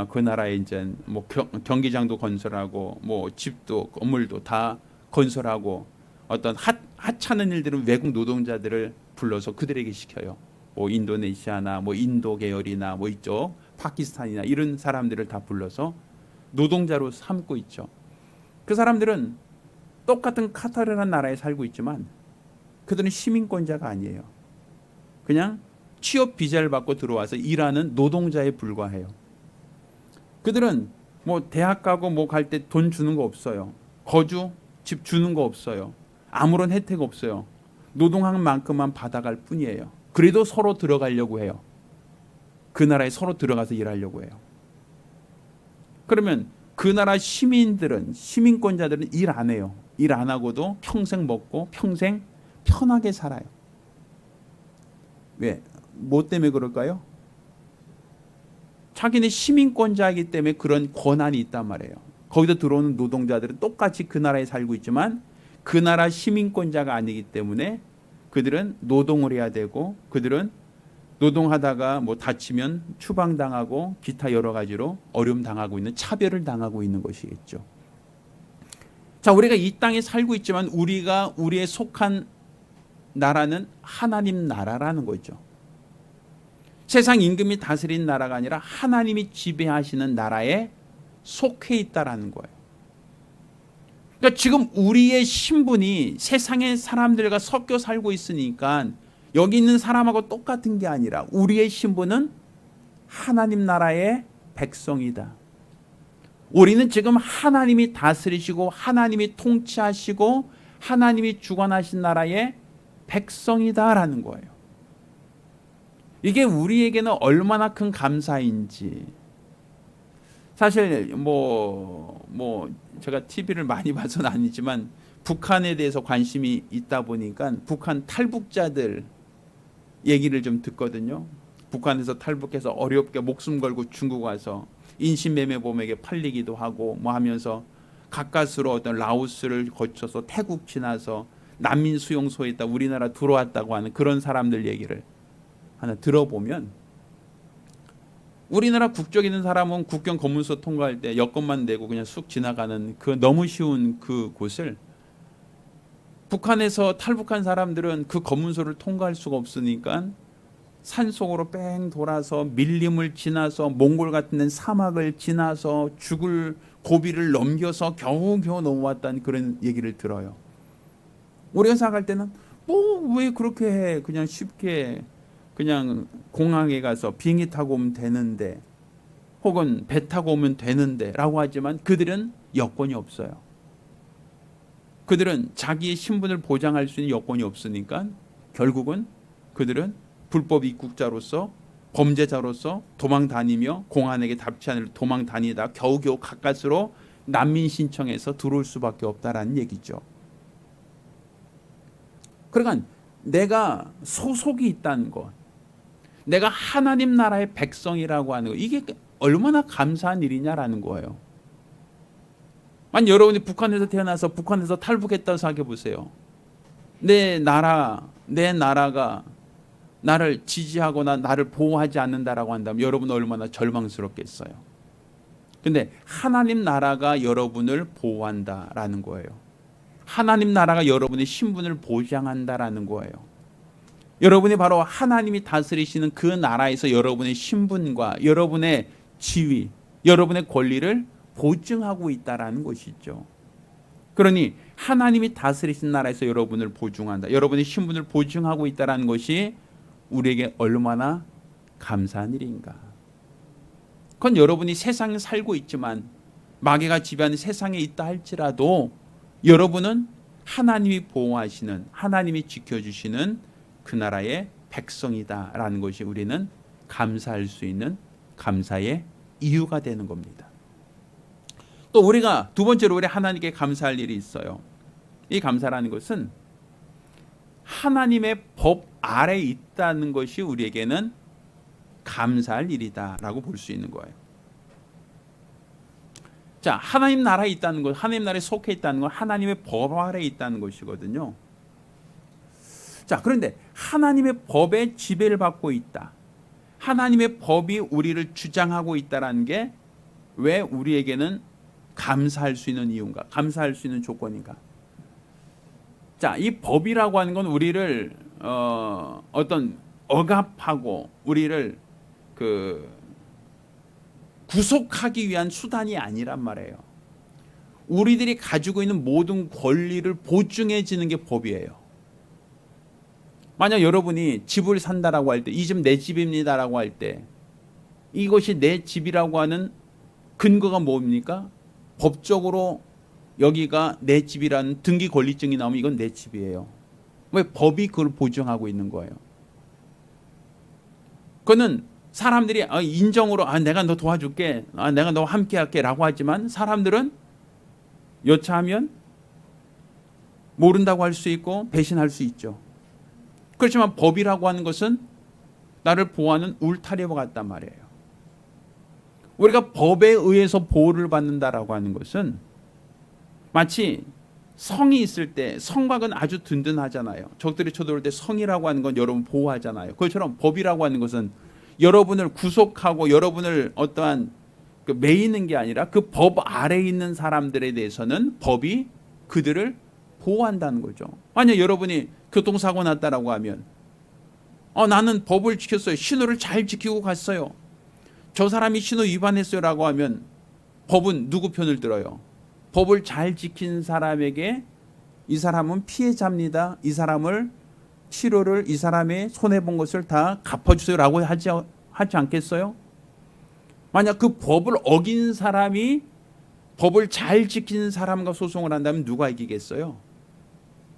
그 나라에 이제 뭐 경기장도 건설하고 뭐 집도 건물도 다 건설하고 어떤 하찮은 일들은 외국 노동자들을 불러서 그들에게 시켜요. 뭐 인도네시아나 뭐 인도 계열이나 뭐 이쪽 파키스탄이나 이런 사람들을 다 불러서 노동자로 삼고 있죠. 그 사람들은 똑같은 카타르라는 나라에 살고 있지만 그들은 시민권자가 아니에요. 그냥 취업 비자를 받고 들어와서 일하는 노동자에 불과해요. 그들은 뭐 대학 가고 뭐 갈 때 돈 주는 거 없어요. 거주, 집 주는 거 없어요. 아무런 혜택 없어요. 노동한 만큼만 받아갈 뿐이에요. 그래도 서로 들어가려고 해요. 그 나라에 서로 들어가서 일하려고 해요. 그러면 그 나라 시민들은, 시민권자들은 일 안 해요. 일 안 하고도 평생 먹고 평생 편하게 살아요. 왜? 뭐 때문에 그럴까요? 자기네 시민권자이기 때문에 그런 권한이 있단 말이에요. 거기서 들어오는 노동자들은 똑같이 그 나라에 살고 있지만 그 나라 시민권자가 아니기 때문에 그들은 노동을 해야 되고 그들은 노동하다가 뭐 다치면 추방당하고 기타 여러 가지로 어려움 당하고 있는, 차별을 당하고 있는 것이겠죠. 자, 우리가 이 땅에 살고 있지만 우리의 속한 나라는 하나님 나라라는 거죠. 세상 임금이 다스린 나라가 아니라 하나님이 지배하시는 나라에 속해 있다라는 거예요. 그러니까 지금 우리의 신분이 세상의 사람들과 섞여 살고 있으니까 여기 있는 사람하고 똑같은 게 아니라 우리의 신분은 하나님 나라의 백성이다. 우리는 지금 하나님이 다스리시고 하나님이 통치하시고 하나님이 주관하신 나라의 백성이다라는 거예요. 이게 우리에게는 얼마나 큰 감사인지. 사실 뭐 제가 TV를 많이 봐서는 아니지만 북한에 대해서 관심이 있다 보니까 북한 탈북자들 얘기를 좀 듣거든요. 북한에서 탈북해서 어렵게 목숨 걸고 중국 와서 인신매매범에게 팔리기도 하고 뭐 하면서 가까스로 어떤 라오스를 거쳐서 태국 지나서 난민 수용소에 있다 우리나라 들어왔다고 하는 그런 사람들 얘기를 하나 들어보면, 우리나라 국적 있는 사람은 국경 검문소 통과할 때 여권만 내고 그냥 쑥 지나가는 그 너무 쉬운 그 곳을 북한에서 탈북한 사람들은 그 검문소를 통과할 수가 없으니까 산속으로 뺑 돌아서 밀림을 지나서 몽골 같은 데는 사막을 지나서 죽을 고비를 넘겨서 겨우겨우 넘어왔다는 그런 얘기를 들어요. 우리가 생각할 때는 뭐 왜 그렇게 해, 그냥 쉽게 그냥 공항에 가서 비행기 타고 오면 되는데 혹은 배 타고 오면 되는데 라고 하지만 그들은 여건이 없어요. 그들은 자기의 신분을 보장할 수 있는 여건이 없으니까 결국은 그들은 불법 입국자로서 범죄자로서 도망 다니며 공안에게 답지 않을 도망 다니다 겨우겨우 가까스로 난민 신청해서 들어올 수밖에 없다라는 얘기죠. 그러니까 내가 소속이 있다는 것, 내가 하나님 나라의 백성이라고 하는 것, 이게 얼마나 감사한 일이냐라는 거예요. 만약 여러분이 북한에서 태어나서 북한에서 탈북했다고 생각해 보세요. 내 나라가 나를 지지하거나 나를 보호하지 않는다라고 한다면 여러분은 얼마나 절망스럽겠어요. 근데 하나님 나라가 여러분을 보호한다라는 거예요. 하나님 나라가 여러분의 신분을 보장한다라는 거예요. 여러분이 바로 하나님이 다스리시는 그 나라에서 여러분의 신분과 여러분의 지위, 여러분의 권리를 보증하고 있다라는 것이죠. 그러니 하나님이 다스리신 나라에서 여러분을 보증한다, 여러분의 신분을 보증하고 있다라는 것이 우리에게 얼마나 감사한 일인가. 그건 여러분이 세상에 살고 있지만 마귀가 지배하는 세상에 있다 할지라도 여러분은 하나님이 보호하시는, 하나님이 지켜주시는 그 나라의 백성이다라는 것이 우리는 감사할 수 있는 감사의 이유가 되는 겁니다. 또 우리가 두 번째로 우리 하나님께 감사할 일이 있어요. 이 감사라는 것은 하나님의 법 아래에 있다는 것이 우리에게는 감사할 일이다라고 볼 수 있는 거예요. 자, 하나님 나라에 있다는 것, 하나님 나라에 속해 있다는 건 하나님의 법 아래에 있다는 것이거든요. 자, 그런데 하나님의 법에 지배를 받고 있다. 하나님의 법이 우리를 주장하고 있다는 게 왜 우리에게는 감사할 수 있는 이유인가? 감사할 수 있는 조건인가? 자, 이 법이라고 하는 건 우리를 어떤 억압하고 우리를 구속하기 위한 수단이 아니란 말이에요. 우리들이 가지고 있는 모든 권리를 보증해지는 게 법이에요. 만약 여러분이 집을 산다라고 할 때, 이 집 내 집입니다라고 할 때, 이것이 내 집이라고 하는 근거가 뭡니까? 법적으로 여기가 내 집이라는 등기 권리증이 나오면 이건 내 집이에요. 왜? 법이 그걸 보증하고 있는 거예요. 그거는 사람들이 인정으로 내가 너 도와줄게, 내가 너와 함께 할게 라고 하지만 사람들은 여차하면 모른다고 할 수 있고 배신할 수 있죠. 그렇지만 법이라고 하는 것은 나를 보호하는 울타리와 같단 말이에요. 우리가 법에 의해서 보호를 받는다라고 하는 것은 마치 성이 있을 때 성곽은 아주 든든하잖아요. 적들이 쳐들어올 때 성이라고 하는 건 여러분 보호하잖아요. 그것처럼 법이라고 하는 것은 여러분을 구속하고 여러분을 어떠한 매이는 게 아니라 그 법 아래에 있는 사람들에 대해서는 법이 그들을 보호한다는 거죠. 만약 여러분이 교통사고 났다라고 하면 나는 법을 지켰어요. 신호를 잘 지키고 갔어요. 저 사람이 신호 위반했어요 라고 하면 법은 누구 편을 들어요? 법을 잘 지킨 사람에게 이 사람은 피해자입니다. 이 사람을 치료를 이 사람의 손해본 것을 다 갚아주세요 라고 하지 않겠어요? 만약 그 법을 어긴 사람이 법을 잘 지킨 사람과 소송을 한다면 누가 이기겠어요?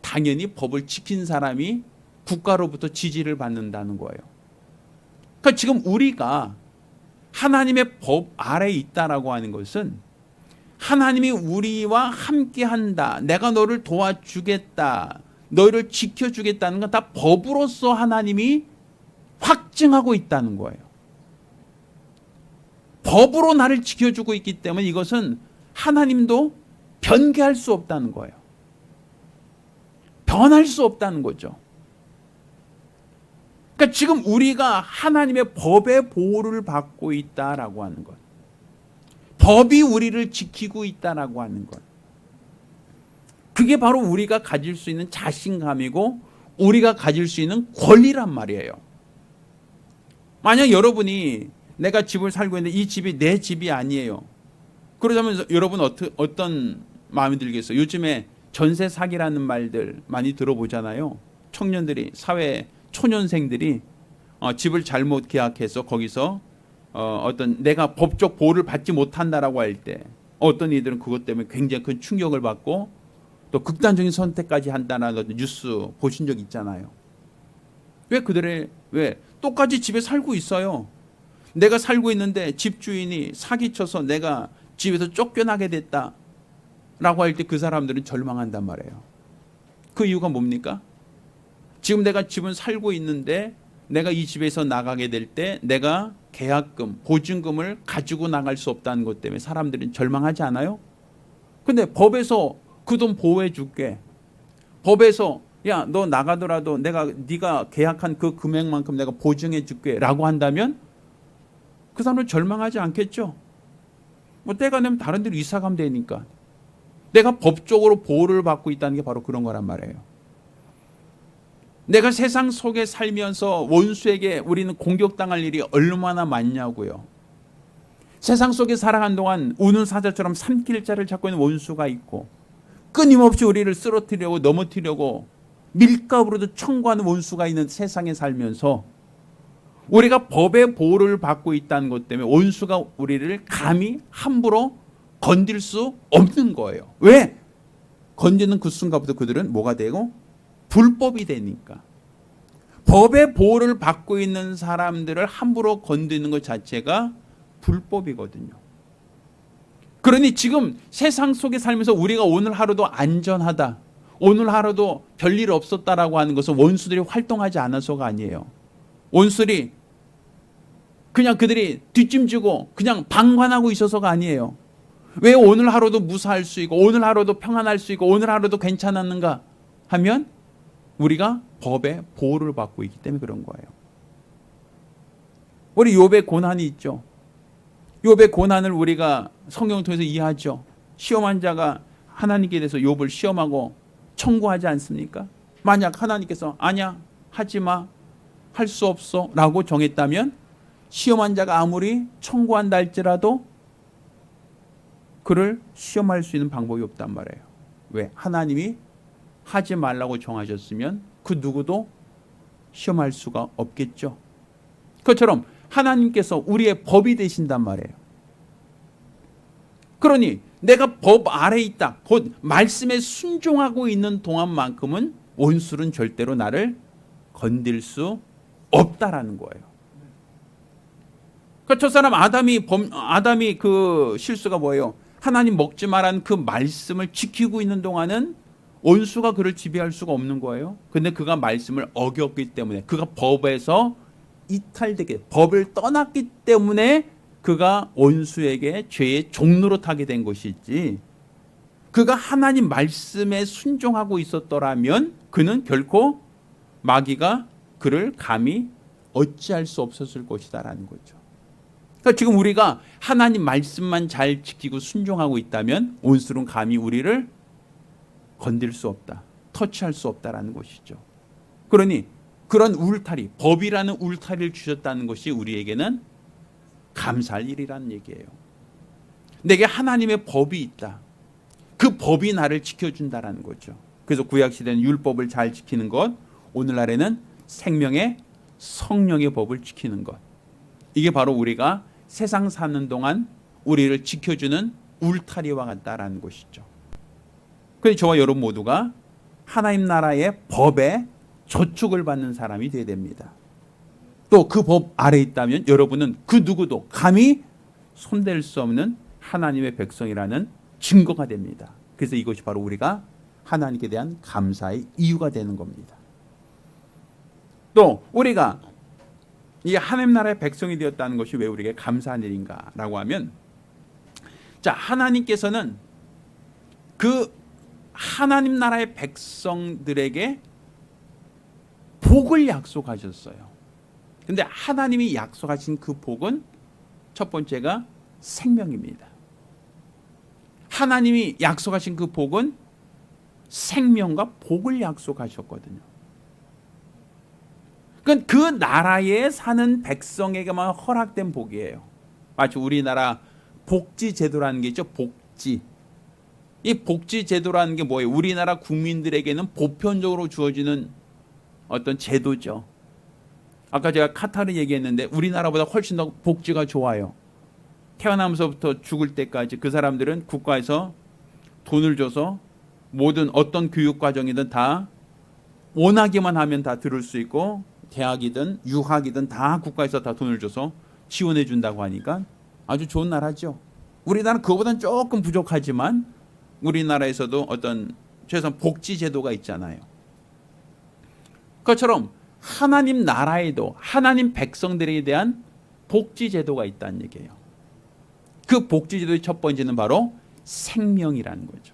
당연히 법을 지킨 사람이 국가로부터 지지를 받는다는 거예요. 그러니까 지금 우리가 하나님의 법 아래에 있다라고 하는 것은 하나님이 우리와 함께한다. 내가 너를 도와주겠다. 너희를 지켜주겠다는 건 다 법으로서 하나님이 확증하고 있다는 거예요. 법으로 나를 지켜주고 있기 때문에 이것은 하나님도 변개할 수 없다는 거예요. 변할 수 없다는 거죠. 그러니까 지금 우리가 하나님의 법의 보호를 받고 있다라고 하는 것, 법이 우리를 지키고 있다라고 하는 것, 그게 바로 우리가 가질 수 있는 자신감이고 우리가 가질 수 있는 권리란 말이에요. 만약 여러분이 내가 집을 살고 있는데 이 집이 내 집이 아니에요. 그러자면 여러분 어떤 마음이 들겠어요? 요즘에 전세 사기라는 말들 많이 들어보잖아요. 청년들이, 사회 초년생들이 집을 잘못 계약해서 거기서 어떤 내가 법적 보호를 받지 못한다라고 할 때 어떤 이들은 그것 때문에 굉장히 큰 충격을 받고 또 극단적인 선택까지 한다는 뉴스 보신 적 있잖아요. 왜 똑같이 집에 살고 있어요. 내가 살고 있는데 집주인이 사기쳐서 내가 집에서 쫓겨나게 됐다라고 할 때 그 사람들은 절망한단 말이에요. 그 이유가 뭡니까? 지금 내가 집은 살고 있는데 내가 이 집에서 나가게 될 때 내가 계약금, 보증금을 가지고 나갈 수 없다는 것 때문에 사람들은 절망하지 않아요? 근데 법에서 그 돈 보호해 줄게. 법에서 야, 너 나가더라도 네가 계약한 그 금액만큼 내가 보증해 줄게 라고 한다면 그 사람은 절망하지 않겠죠? 때가 되면 다른 데로 이사 가면 되니까. 내가 법적으로 보호를 받고 있다는 게 바로 그런 거란 말이에요. 내가 세상 속에 살면서 원수에게 우리는 공격당할 일이 얼마나 많냐고요. 세상 속에 살아간 동안 우는 사자처럼 삼킬 자를 찾고 있는 원수가 있고 끊임없이 우리를 쓰러뜨리려고 넘어뜨리려고 밀가부로도 청구하는 원수가 있는 세상에 살면서 우리가 법의 보호를 받고 있다는 것 때문에 원수가 우리를 감히 함부로 건들 수 없는 거예요. 왜? 건드는 그 순간부터 그들은 뭐가 되고? 불법이 되니까. 법의 보호를 받고 있는 사람들을 함부로 건드는 것 자체가 불법이거든요. 그러니 지금 세상 속에 살면서 우리가 오늘 하루도 안전하다, 오늘 하루도 별일 없었다라고 하는 것은 원수들이 활동하지 않아서가 아니에요. 원수들이 그냥 그들이 뒷짐지고 그냥 방관하고 있어서가 아니에요. 왜 오늘 하루도 무사할 수 있고 오늘 하루도 평안할 수 있고 오늘 하루도 괜찮았는가 하면 우리가 법의 보호를 받고 있기 때문에 그런 거예요. 우리 욥의 고난이 있죠. 욥의 고난을 우리가 성경을 통해서 이해하죠. 시험한 자가 하나님께 대해서 욥을 시험하고 청구하지 않습니까? 만약 하나님께서 아니야 하지마 할 수 없어 라고 정했다면 시험한 자가 아무리 청구한다 할지라도 그를 시험할 수 있는 방법이 없단 말이에요. 왜? 하나님이 하지 말라고 정하셨으면 그 누구도 시험할 수가 없겠죠. 그것처럼 하나님께서 우리의 법이 되신단 말이에요. 그러니 내가 법 아래에 있다, 곧 말씀에 순종하고 있는 동안만큼은 원수는 절대로 나를 건들 수 없다라는 거예요. 그러니까 저 사람 아담이 그 실수가 뭐예요? 하나님 먹지 말라는 그 말씀을 지키고 있는 동안은 원수가 그를 지배할 수가 없는 거예요. 근데 그가 말씀을 어겼기 때문에, 그가 법에서 이탈되게, 법을 떠났기 때문에 그가 원수에게 죄의 종로로 타게 된 것이지, 그가 하나님 말씀에 순종하고 있었더라면 그는 결코 마귀가 그를 감히 어찌할 수 없었을 것이다라는 거죠. 그러니까 지금 우리가 하나님 말씀만 잘 지키고 순종하고 있다면 원수는 감히 우리를 건들 수 없다, 터치할 수 없다라는 것이죠. 그러니 그런 울타리, 법이라는 울타리를 주셨다는 것이 우리에게는 감사할 일이라는 얘기예요. 내게 하나님의 법이 있다. 그 법이 나를 지켜준다라는 거죠. 그래서 구약시대는 율법을 잘 지키는 것, 오늘날에는 생명의 성령의 법을 지키는 것. 이게 바로 우리가 세상 사는 동안 우리를 지켜주는 울타리와 같다라는 것이죠. 그래서 저와 여러분 모두가 하나님 나라의 법에 저축을 받는 사람이 되어야 됩니다. 또 그 법 아래에 있다면 여러분은 그 누구도 감히 손댈 수 없는 하나님의 백성이라는 증거가 됩니다. 그래서 이것이 바로 우리가 하나님께 대한 감사의 이유가 되는 겁니다. 또 우리가 이 하나님 나라의 백성이 되었다는 것이 왜 우리에게 감사한 일인가라고 하면, 자, 하나님께서는 그 하나님 나라의 백성들에게 복을 약속하셨어요. 근데 하나님이 약속하신 그 복은 첫 번째가 생명입니다. 하나님이 약속하신 그 복은 생명과 복을 약속하셨거든요. 그 나라에 사는 백성에게만 허락된 복이에요. 마치 우리나라 복지 제도라는 게 있죠. 복지. 이 복지 제도라는 게 뭐예요? 우리나라 국민들에게는 보편적으로 주어지는 어떤 제도죠. 아까 제가 카타르 얘기했는데 우리나라보다 훨씬 더 복지가 좋아요. 태어나면서부터 죽을 때까지 그 사람들은 국가에서 돈을 줘서 모든 어떤 교육 과정이든 다 원하기만 하면 다 들을 수 있고, 대학이든 유학이든 다 국가에서 다 돈을 줘서 지원해 준다고 하니까 아주 좋은 나라죠. 우리나라는 그거보다는 조금 부족하지만 우리나라에서도 어떤 최소한 복지 제도가 있잖아요. 그것처럼 하나님 나라에도 하나님 백성들에 대한 복지 제도가 있다는 얘기예요. 그 복지 제도의 첫 번째는 바로 생명이라는 거죠.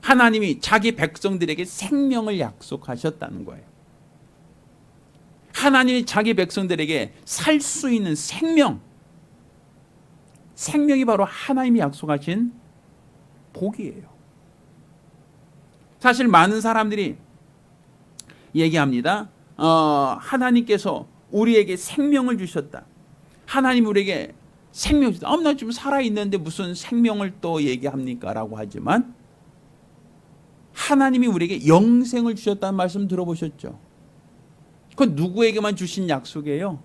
하나님이 자기 백성들에게 생명을 약속하셨다는 거예요. 하나님이 자기 백성들에게 살 수 있는 생명이 바로 하나님이 약속하신 복이에요. 사실 많은 사람들이 얘기합니다. 하나님께서 우리에게 생명을 주셨다. 하나님 우리에게 생명을 주셨다. 나 지금 살아있는데 무슨 생명을 또 얘기합니까? 라고 하지만 하나님이 우리에게 영생을 주셨다는 말씀 들어보셨죠? 그건 누구에게만 주신 약속이에요?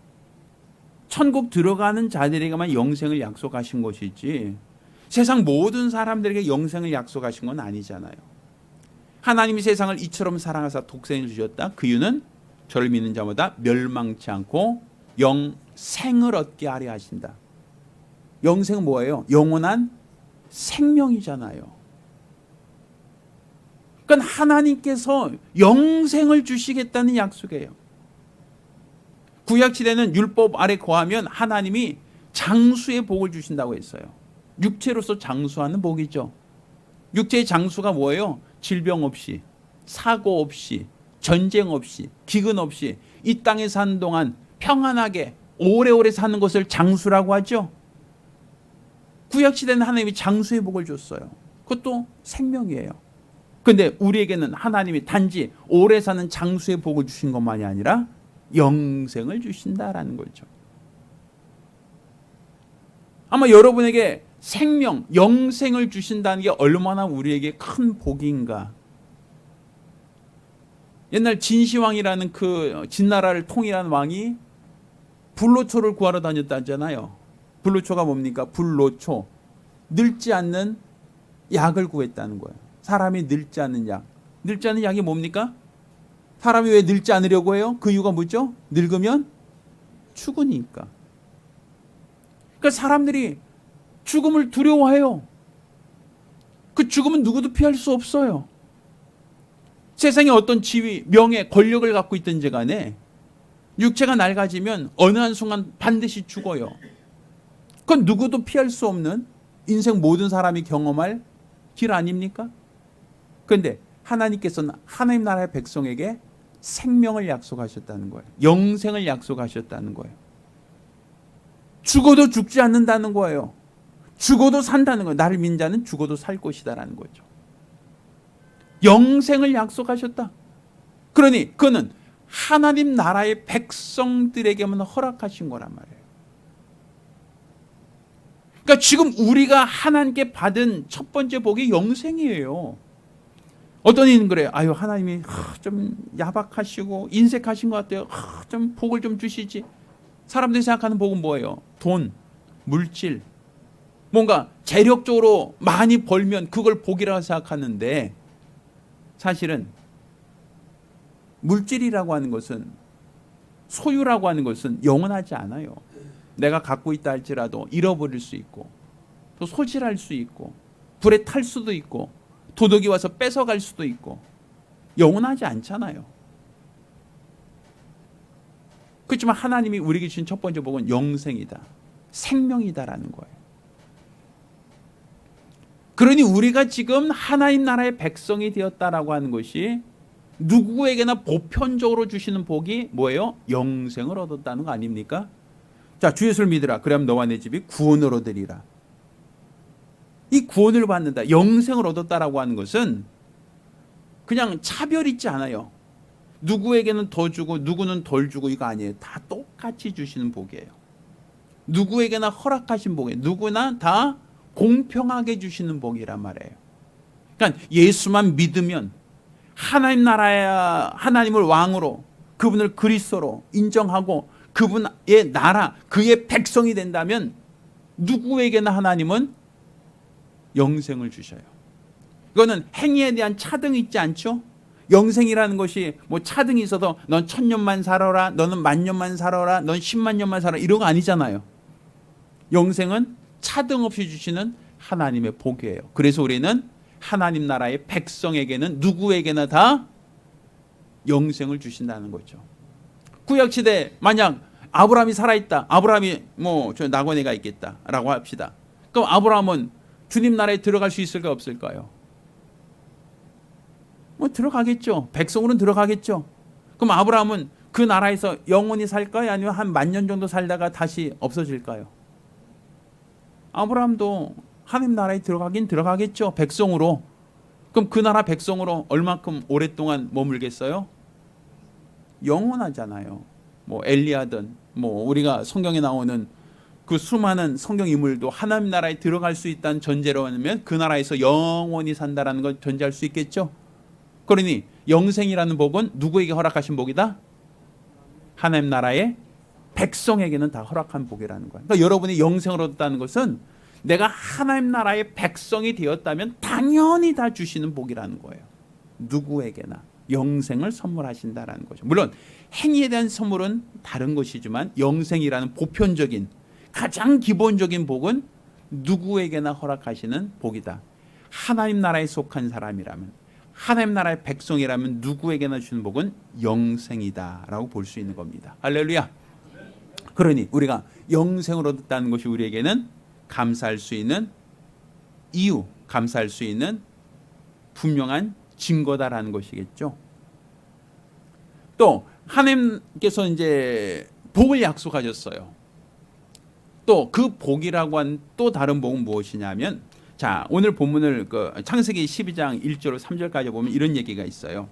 천국 들어가는 자들에게만 영생을 약속하신 것이지 세상 모든 사람들에게 영생을 약속하신 건 아니잖아요. 하나님이 세상을 이처럼 사랑하사 독생을 주셨다. 그 이유는 저를 믿는 자마다 멸망치 않고 영생을 얻게 하려 하신다. 영생은 뭐예요? 영원한 생명이잖아요. 그러니까 하나님께서 영생을 주시겠다는 약속이에요. 구약시대는 율법 아래 거하면 하나님이 장수의 복을 주신다고 했어요. 육체로서 장수하는 복이죠. 육체의 장수가 뭐예요? 질병 없이, 사고 없이, 전쟁 없이, 기근 없이 이 땅에 사는 동안 평안하게 오래오래 사는 것을 장수라고 하죠. 구약시대는 하나님이 장수의 복을 줬어요. 그것도 생명이에요. 그런데 우리에게는 하나님이 단지 오래 사는 장수의 복을 주신 것만이 아니라 영생을 주신다라는 거죠. 아마 여러분에게 생명, 영생을 주신다는 게 얼마나 우리에게 큰 복인가. 옛날 진시황이라는 그 진나라를 통일한 왕이 불로초를 구하러 다녔다 하잖아요. 불로초가 뭡니까? 불로초. 늙지 않는 약을 구했다는 거예요. 사람이 늙지 않는 약. 늙지 않는 약이 뭡니까? 사람이 왜 늙지 않으려고 해요? 그 이유가 뭐죠? 늙으면 죽으니까. 그러니까 사람들이 죽음을 두려워해요. 그 죽음은 누구도 피할 수 없어요. 세상에 어떤 지위, 명예, 권력을 갖고 있든지 간에 육체가 낡아지면 어느 한순간 반드시 죽어요. 그건 누구도 피할 수 없는 인생 모든 사람이 경험할 길 아닙니까? 그런데 하나님께서는 하나님 나라의 백성에게 생명을 약속하셨다는 거예요. 영생을 약속하셨다는 거예요. 죽어도 죽지 않는다는 거예요. 죽어도 산다는 거예요. 나를 믿는 자는 죽어도 살 것이다라는 거죠. 영생을 약속하셨다. 그러니 그는 하나님 나라의 백성들에게만 허락하신 거란 말이에요. 그러니까 지금 우리가 하나님께 받은 첫 번째 복이 영생이에요. 어떤 이는 그래요. 아유, 하나님이 좀 야박하시고 인색하신 것 같아요. 좀 복을 좀 주시지. 사람들이 생각하는 복은 뭐예요? 돈, 물질, 뭔가 재력적으로 많이 벌면 그걸 복이라고 생각하는데 사실은 물질이라고 하는 것은, 소유라고 하는 것은 영원하지 않아요. 내가 갖고 있다 할지라도 잃어버릴 수 있고 또 소질할 수 있고 불에 탈 수도 있고 도둑이 와서 뺏어갈 수도 있고 영원하지 않잖아요. 그렇지만 하나님이 우리에게 주신 첫 번째 복은 영생이다, 생명이다라는 거예요. 그러니 우리가 지금 하나님 나라의 백성이 되었다라고 하는 것이 누구에게나 보편적으로 주시는 복이 뭐예요? 영생을 얻었다는 거 아닙니까? 자, 주 예수를 믿으라. 그러면 너와 내 집이 구원을 얻으리라. 이 구원을 받는다, 영생을 얻었다라고 하는 것은 그냥 차별 있지 않아요. 누구에게는 더 주고 누구는 덜 주고 이거 아니에요. 다 똑같이 주시는 복이에요. 누구에게나 허락하신 복이에요. 누구나 다 공평하게 주시는 복이란 말이에요. 그러니까 예수만 믿으면 하나님 나라의 하나님을 왕으로, 그분을 그리스도로 인정하고 그분의 나라, 그의 백성이 된다면 누구에게나 하나님은 영생을 주셔요. 이거는 행위에 대한 차등이 있지 않죠? 영생이라는 것이 뭐 차등이 있어서 넌 1000년만 살아라, 너는 10,000년만 살아라, 넌 10만 년만 살아라 이런 거 아니잖아요. 영생은 차등 없이 주시는 하나님의 복이에요. 그래서 우리는 하나님 나라의 백성에게는 누구에게나 다 영생을 주신다는 거죠. 구약시대 만약 아브라함이 살아있다, 아브라함이 뭐 저 낙원에가 있겠다라고 합시다. 그럼 아브라함은 주님 나라에 들어갈 수 있을까 없을까요? 뭐 들어가겠죠. 백성으로는 들어가겠죠. 그럼 아브라함은 그 나라에서 영원히 살까요? 아니면 한 10,000년 정도 살다가 다시 없어질까요? 아브라함도 하나님 나라에 들어가긴 들어가겠죠. 백성으로. 그럼 그 나라 백성으로 얼마큼 오랫동안 머물겠어요? 영원하잖아요. 뭐 엘리야든 뭐 우리가 성경에 나오는 그 수많은 성경 인물도 하나님 나라에 들어갈 수 있다는 전제로 하면 그 나라에서 영원히 산다라는 걸 전제할 수 있겠죠. 그러니 영생이라는 복은 누구에게 허락하신 복이다? 하나님 나라의 백성에게는 다 허락한 복이라는 거예요. 그러니까 여러분이 영생을 얻었다는 것은 내가 하나님 나라의 백성이 되었다면 당연히 다 주시는 복이라는 거예요. 누구에게나 영생을 선물하신다라는 거죠. 물론 행위에 대한 선물은 다른 것이지만 영생이라는 보편적인 가장 기본적인 복은 누구에게나 허락하시는 복이다. 하나님 나라에 속한 사람이라면, 하나님 나라의 백성이라면 누구에게나 주는 복은 영생이다라고 볼 수 있는 겁니다. 할렐루야. 그러니 우리가 영생을 얻었다는 것이 우리에게는 감사할 수 있는 이유, 감사할 수 있는 분명한 증거다라는 것이겠죠. 또 하나님께서 이제 복을 약속하셨어요. 또 그 복이라고 한 또 다른 복은 무엇이냐면, 자, 오늘 본문을 창세기 12장 1절 3절까지 보면 이런 얘기가 있어요.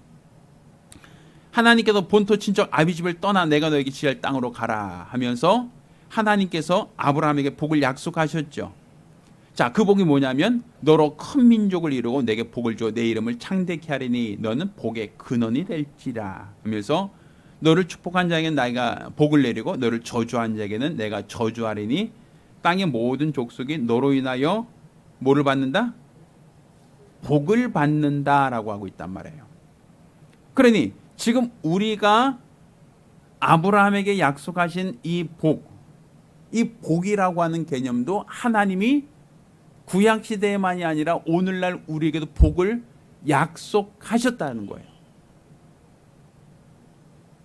하나님께서 본토 친척 아비집을 떠나 내가 너에게 지할 땅으로 가라 하면서 하나님께서 아브라함에게 복을 약속하셨죠. 자, 그 복이 뭐냐면 너로 큰 민족을 이루고 내게 복을 줘 내 이름을 창대케 하리니 너는 복의 근원이 될지라 하면서 너를 축복한 자에게는 내가 복을 내리고 너를 저주한 자에게는 내가 저주하리니 땅의 모든 족속이 너로 인하여 뭐를 받는다? 복을 받는다라고 하고 있단 말이에요. 그러니 지금 우리가 아브라함에게 약속하신 이 복이라고 하는 개념도 하나님이 구약시대에만이 아니라 오늘날 우리에게도 복을 약속하셨다는 거예요.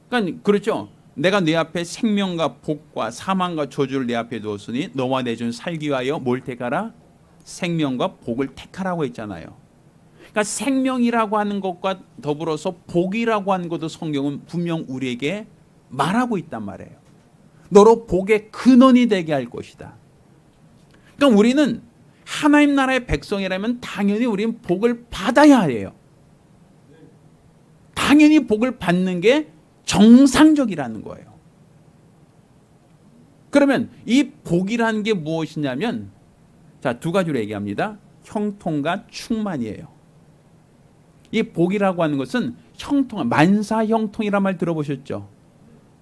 그러니까 그렇죠. 내가 내 앞에 생명과 복과 사망과 저주를 내 앞에 두었으니 너와 내 중 살기 위하여 뭘 택하라? 생명과 복을 택하라고 했잖아요. 그러니까 생명이라고 하는 것과 더불어서 복이라고 하는 것도 성경은 분명 우리에게 말하고 있단 말이에요. 너로 복의 근원이 되게 할 것이다. 그러니까 우리는 하나님 나라의 백성이라면 당연히 우리는 복을 받아야 해요. 당연히 복을 받는 게 정상적이라는 거예요. 그러면 이 복이라는 게 무엇이냐면, 자, 두 가지로 얘기합니다. 형통과 충만이에요. 이 복이라고 하는 것은 형통, 만사형통이란 말 들어보셨죠?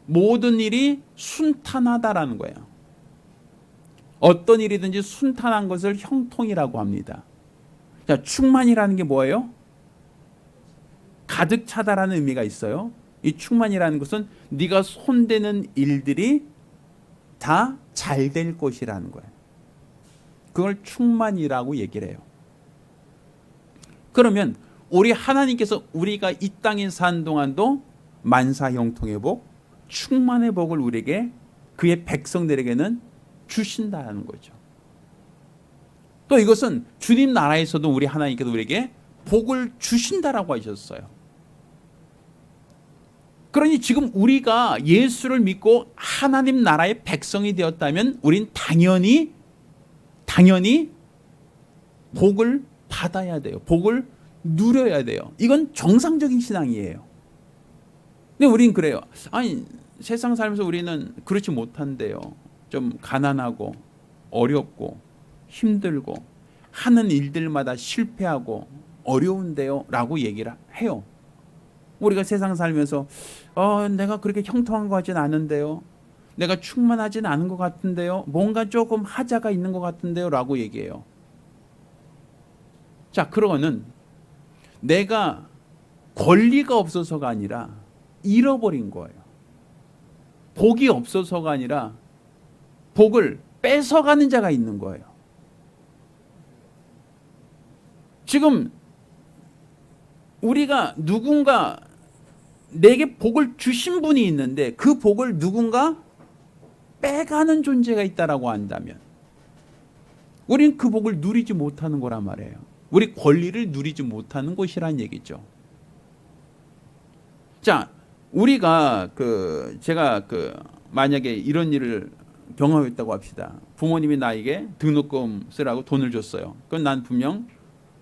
모든 일이 순탄하다라는 거예요. 어떤 일이든지 순탄한 것을 형통이라고 합니다. 자, 충만이라는 게 뭐예요? 가득 차다라는 의미가 있어요. 이 충만이라는 것은 네가 손대는 일들이 다 잘 될 것이라는 거예요. 그걸 충만이라고 얘기를 해요. 그러면 우리 하나님께서 우리가 이 땅에 산 동안도 만사형통의 복, 충만의 복을 우리에게 그의 백성들에게는 주신다는 거죠. 또 이것은 주님 나라에서도 우리 하나님께서 우리에게 복을 주신다라고 하셨어요. 그러니 지금 우리가 예수를 믿고 하나님 나라의 백성이 되었다면 우린 당연히 복을 받아야 돼요. 복을 누려야 돼요. 이건 정상적인 신앙이에요. 근데 우린 그래요. 아니, 세상 살면서 우리는 그렇지 못한데요. 좀 가난하고 어렵고 힘들고 하는 일들마다 실패하고 어려운데요 라고 얘기를 해요. 우리가 세상 살면서 내가 그렇게 형통한 것 같지는 않은데요. 내가 충만하지는 않은 것 같은데요. 뭔가 조금 하자가 있는 것 같은데요 라고 얘기해요. 자, 그러고는 내가 권리가 없어서가 아니라 잃어버린 거예요. 복이 없어서가 아니라 복을 뺏어가는 자가 있는 거예요. 지금 우리가 누군가 내게 복을 주신 분이 있는데 그 복을 누군가 빼가는 존재가 있다라고 한다면 우리는 그 복을 누리지 못하는 거란 말이에요. 우리 권리를 누리지 못하는 것이란 얘기죠. 자, 우리가 제가 만약에 이런 일을 경험했다고 합시다. 부모님이 나에게 등록금 쓰라고 돈을 줬어요. 그건 난 분명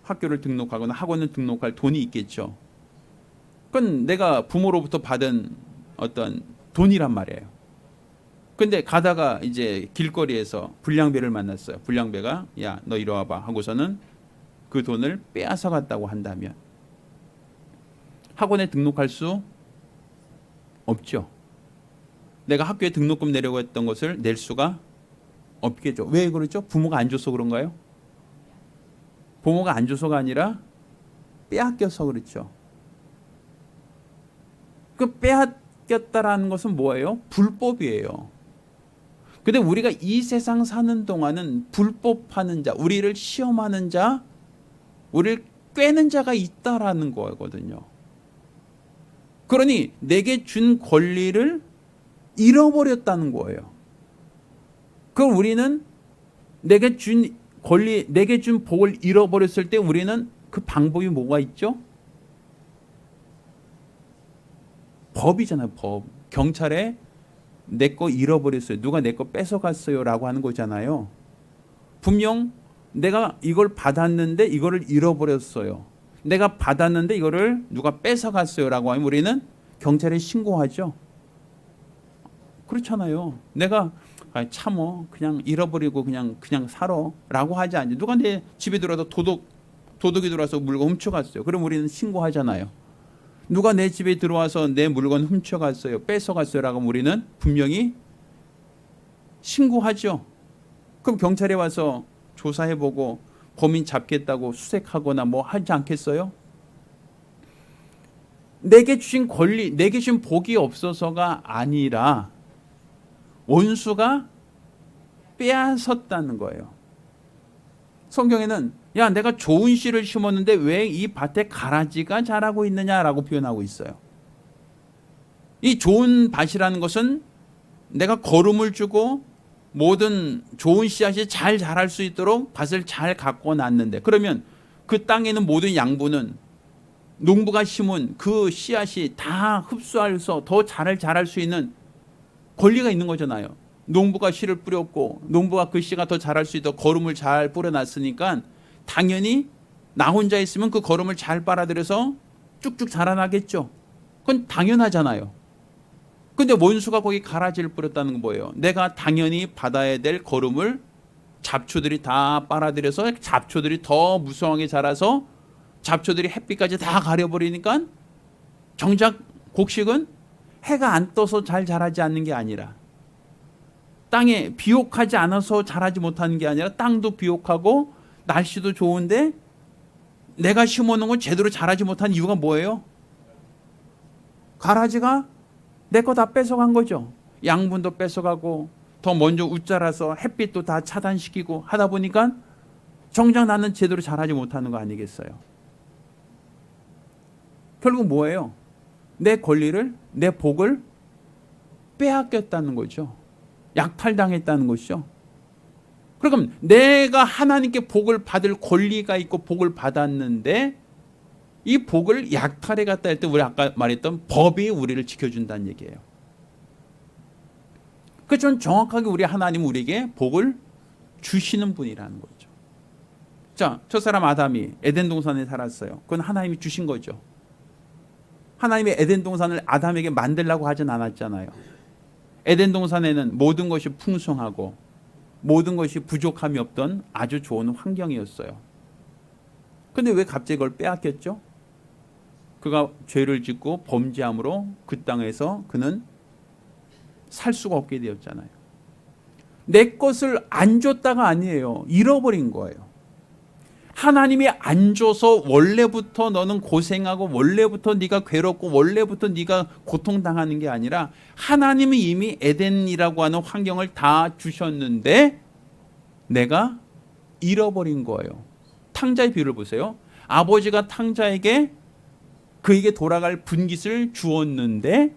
학교를 등록하거나 학원을 등록할 돈이 있겠죠. 그건 내가 부모로부터 받은 어떤 돈이란 말이에요. 근데 가다가 이제 길거리에서 불량배를 만났어요. 불량배가 야, 너 이리 와봐 하고서는 그 돈을 빼앗아 갔다고 한다면 학원에 등록할 수 없죠. 내가 학교에 등록금 내려고 했던 것을 낼 수가 없겠죠. 왜 그렇죠? 부모가 안 줘서 그런가요? 부모가 안 줘서가 아니라 빼앗겨서 그렇죠. 그 빼앗겼다라는 것은 뭐예요? 불법이에요. 근데 우리가 이 세상 사는 동안은 불법하는 자, 우리를 시험하는 자, 우리를 꿰는 자가 있다라는 거거든요. 그러니 내게 준 권리를 잃어버렸다는 거예요. 그럼 우리는 내게 준 권리, 내게 준 복을 잃어버렸을 때 우리는 그 방법이 뭐가 있죠? 법이잖아요. 법. 경찰에 내 거 잃어버렸어요. 누가 내 거 뺏어갔어요 라고 하는 거잖아요. 분명 내가 이걸 받았는데 이거를 잃어버렸어요. 내가 받았는데 이거를 누가 뺏어갔어요 라고 하면 우리는 경찰에 신고하죠. 그렇잖아요. 내가 참어 그냥 잃어버리고 그냥 살아 라고 하지 않지. 누가 내 집에 들어와서 도둑이 들어와서 물건 훔쳐갔어요. 그럼 우리는 신고하잖아요. 누가 내 집에 들어와서 내 물건 훔쳐갔어요, 뺏어갔어요 라고 하면 우리는 분명히 신고하죠. 그럼 경찰에 와서 조사해보고 범인 잡겠다고 수색하거나 뭐 하지 않겠어요? 내게 주신 권리, 내게 주신 복이 없어서가 아니라 원수가 빼앗았다는 거예요. 성경에는 야 내가 좋은 씨를 심었는데 왜 이 밭에 가라지가 자라고 있느냐라고 표현하고 있어요. 이 좋은 밭이라는 것은 내가 거름을 주고 모든 좋은 씨앗이 잘 자랄 수 있도록 밭을 잘 가꿔 놨는데, 그러면 그 땅에 있는 모든 양분은 농부가 심은 그 씨앗이 다 흡수해서 더 잘 자랄 수 있는 권리가 있는 거잖아요. 농부가 씨를 뿌렸고 농부가 그 씨가 더 자랄 수 있도록 거름을 잘 뿌려놨으니까 당연히 나 혼자 있으면 그 거름을 잘 빨아들여서 쭉쭉 자라나겠죠. 그건 당연하잖아요. 근데 원수가 거기 가라지를 뿌렸다는 건 뭐예요? 내가 당연히 받아야 될 거름을 잡초들이 다 빨아들여서 잡초들이 더 무성하게 자라서 잡초들이 햇빛까지 다 가려버리니까 정작 곡식은 해가 안 떠서 잘 자라지 않는 게 아니라, 땅에 비옥하지 않아서 자라지 못하는 게 아니라 땅도 비옥하고 날씨도 좋은데 내가 심어놓은 건 제대로 자라지 못한 이유가 뭐예요? 가라지가 내 거 다 뺏어간 거죠. 양분도 뺏어가고 더 먼저 웃자라서 햇빛도 다 차단시키고 하다 보니까 정작 나는 제대로 자라지 못하는 거 아니겠어요? 결국 뭐예요? 내 권리를, 내 복을 빼앗겼다는 거죠. 약탈당했다는 것이죠. 그럼 내가 하나님께 복을 받을 권리가 있고 복을 받았는데 이 복을 약탈해 갔다 할 때 우리 아까 말했던 법이 우리를 지켜준다는 얘기예요. 그래서 저는 정확하게 우리 하나님은 우리에게 복을 주시는 분이라는 거죠. 자, 첫사람 아담이 에덴 동산에 살았어요. 그건 하나님이 주신 거죠. 하나님의 에덴 동산을 아담에게 만들라고 하진 않았잖아요. 에덴 동산에는 모든 것이 풍성하고 모든 것이 부족함이 없던 아주 좋은 환경이었어요. 근데 왜 갑자기 그걸 빼앗겼죠? 그가 죄를 짓고 범죄함으로 그 땅에서 그는 살 수가 없게 되었잖아요. 내 것을 안 줬다가 아니에요. 잃어버린 거예요. 하나님이 안 줘서 원래부터 너는 고생하고 원래부터 네가 괴롭고 원래부터 네가 고통당하는 게 아니라 하나님이 이미 에덴이라고 하는 환경을 다 주셨는데 내가 잃어버린 거예요. 탕자의 비유를 보세요. 아버지가 탕자에게 그에게 돌아갈 분깃을 주었는데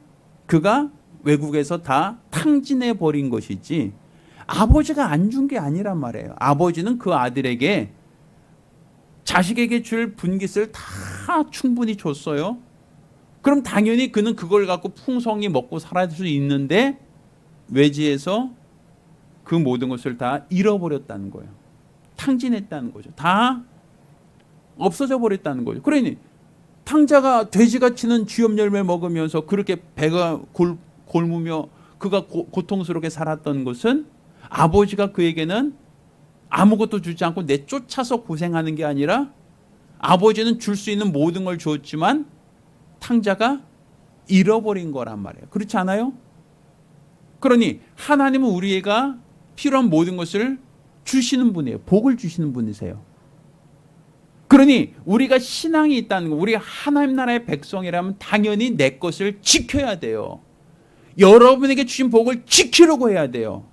그가 외국에서 다 탕진해 버린 것이지 아버지가 안 준 게 아니란 말이에요. 아버지는 그 아들에게 자식에게 줄 분깃을 다 충분히 줬어요. 그럼 당연히 그는 그걸 갖고 풍성히 먹고 살아갈 수 있는데 외지에서 그 모든 것을 다 잃어버렸다는 거예요. 탕진했다는 거죠. 다 없어져 버렸다는 거죠. 그러니 탕자가 돼지가 치는 쥐염 열매 먹으면서 그렇게 배가 골무며 그가 고통스럽게 살았던 것은 아버지가 그에게는 아무것도 주지 않고 내쫓아서 고생하는 게 아니라 아버지는 줄 수 있는 모든 걸 주었지만 탕자가 잃어버린 거란 말이에요. 그렇지 않아요? 그러니 하나님은 우리가 필요한 모든 것을 주시는 분이에요. 복을 주시는 분이세요. 그러니 우리가 신앙이 있다는 거, 우리가 하나님 나라의 백성이라면 당연히 내 것을 지켜야 돼요. 여러분에게 주신 복을 지키려고 해야 돼요.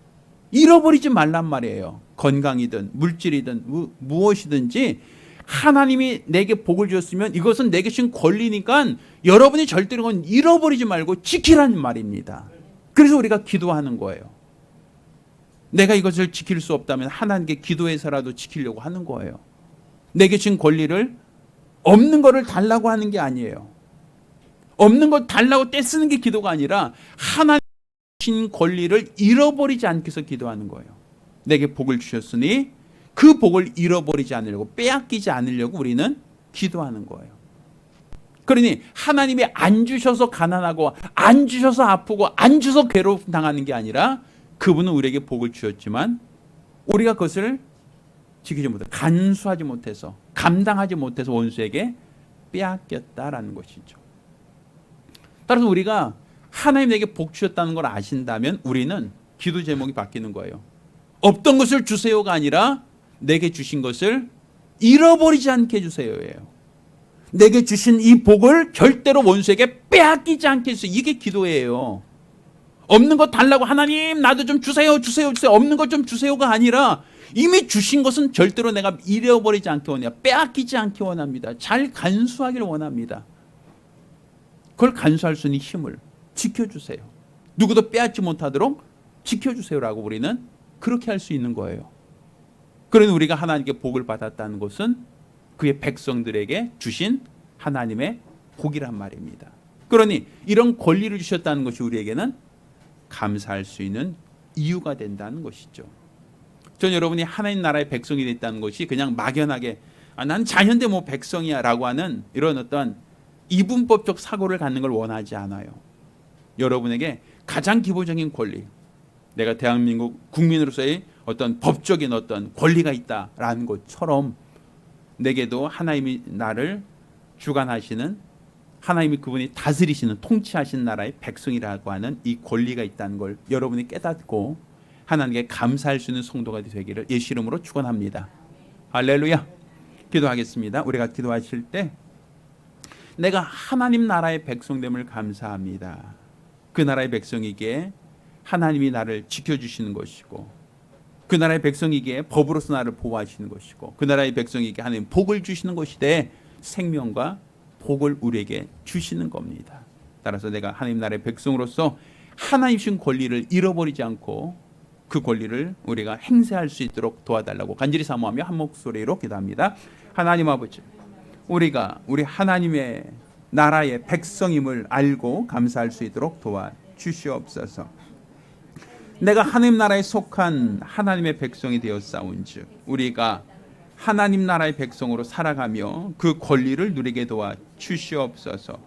잃어버리지 말란 말이에요. 건강이든 물질이든 무엇이든지 하나님이 내게 복을 주셨으면 이것은 내게 주신 권리니까 여러분이 절대로 그건 잃어버리지 말고 지키라는 말입니다. 그래서 우리가 기도하는 거예요. 내가 이것을 지킬 수 없다면 하나님께 기도해서라도 지키려고 하는 거예요. 내게 주신 권리를 없는 거를 달라고 하는 게 아니에요. 없는 거 달라고 떼쓰는 게 기도가 아니라 하나님 주신 권리를 잃어버리지 않기 위해서 기도하는 거예요. 내게 복을 주셨으니 그 복을 잃어버리지 않으려고, 빼앗기지 않으려고 우리는 기도하는 거예요. 그러니 하나님이 안 주셔서 가난하고 안 주셔서 아프고 안 주셔서 괴로움 당하는 게 아니라 그분은 우리에게 복을 주셨지만 우리가 그것을 지키지 못해, 간수하지 못해서, 감당하지 못해서 원수에게 빼앗겼다라는 것이죠. 따라서 우리가 하나님 내게 복 주셨다는 걸 아신다면 우리는 기도 제목이 바뀌는 거예요. 없던 것을 주세요가 아니라 내게 주신 것을 잃어버리지 않게 해주세요예요. 내게 주신 이 복을 절대로 원수에게 빼앗기지 않게 해주세요. 이게 기도예요. 없는 것 달라고 하나님 나도 좀 주세요 주세요 주세요, 없는 것 좀 주세요가 아니라 이미 주신 것은 절대로 내가 잃어버리지 않게 원해요. 빼앗기지 않게 원합니다. 잘 간수하길 원합니다. 그걸 간수할 수 있는 힘을 지켜주세요. 누구도 빼앗지 못하도록 지켜주세요라고 우리는 그렇게 할 수 있는 거예요. 그러니 우리가 하나님께 복을 받았다는 것은 그의 백성들에게 주신 하나님의 복이란 말입니다. 그러니 이런 권리를 주셨다는 것이 우리에게는 감사할 수 있는 이유가 된다는 것이죠. 전 여러분이 하나님 나라의 백성이 됐다는 것이 그냥 막연하게 난 자연대 뭐 백성이야 라고 하는 이런 어떤 이분법적 사고를 갖는 걸 원하지 않아요. 여러분에게 가장 기본적인 권리, 내가 대한민국 국민으로서의 어떤 법적인 어떤 권리가 있다라는 것처럼 내게도 하나님이 나를 주관하시는, 하나님이 그분이 다스리시는, 통치하시는 나라의 백성이라고 하는 이 권리가 있다는 걸 여러분이 깨닫고 하나님께 감사할 수 있는 성도가 되기를 예수 이름으로 축원합니다. 할렐루야. 기도하겠습니다. 우리가 기도하실 때 내가 하나님 나라의 백성됨을 감사합니다. 그 나라의 백성이기에 하나님이 나를 지켜주시는 것이고, 그 나라의 백성이기에 법으로서 나를 보호하시는 것이고, 그 나라의 백성이기에 하나님 복을 주시는 것이되 생명과 복을 우리에게 주시는 겁니다. 따라서 내가 하나님 나라의 백성으로서 하나님 주신 권리를 잃어버리지 않고 그 권리를 우리가 행사할 수 있도록 도와달라고 간절히 사모하며 한 목소리로 기도합니다. 하나님 아버지, 우리가 우리 하나님의 나라의 백성임을 알고 감사할 수 있도록 도와주시옵소서. 내가 하나님 나라에 속한 하나님의 백성이 되었사온즉 우리가 하나님 나라의 백성으로 살아가며 그 권리를 누리게 도와주시옵소서.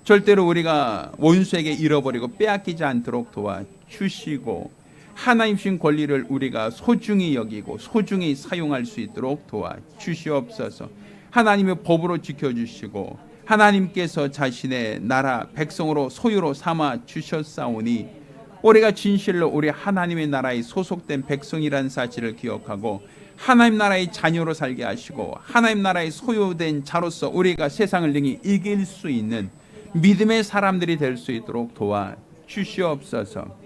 절대로 우리가 원수에게 잃어버리고 빼앗기지 않도록 도와주시고 하나님 주신 권리를 우리가 소중히 여기고 소중히 사용할 수 있도록 도와주시옵소서. 하나님의 법으로 지켜주시고 하나님께서 자신의 나라 백성으로 소유로 삼아 주셨사오니 우리가 진실로 우리 하나님의 나라에 소속된 백성이라는 사실을 기억하고 하나님 나라의 자녀로 살게 하시고 하나님 나라의 소유된 자로서 우리가 세상을 능히 이길 수 있는 믿음의 사람들이 될 수 있도록 도와주시옵소서.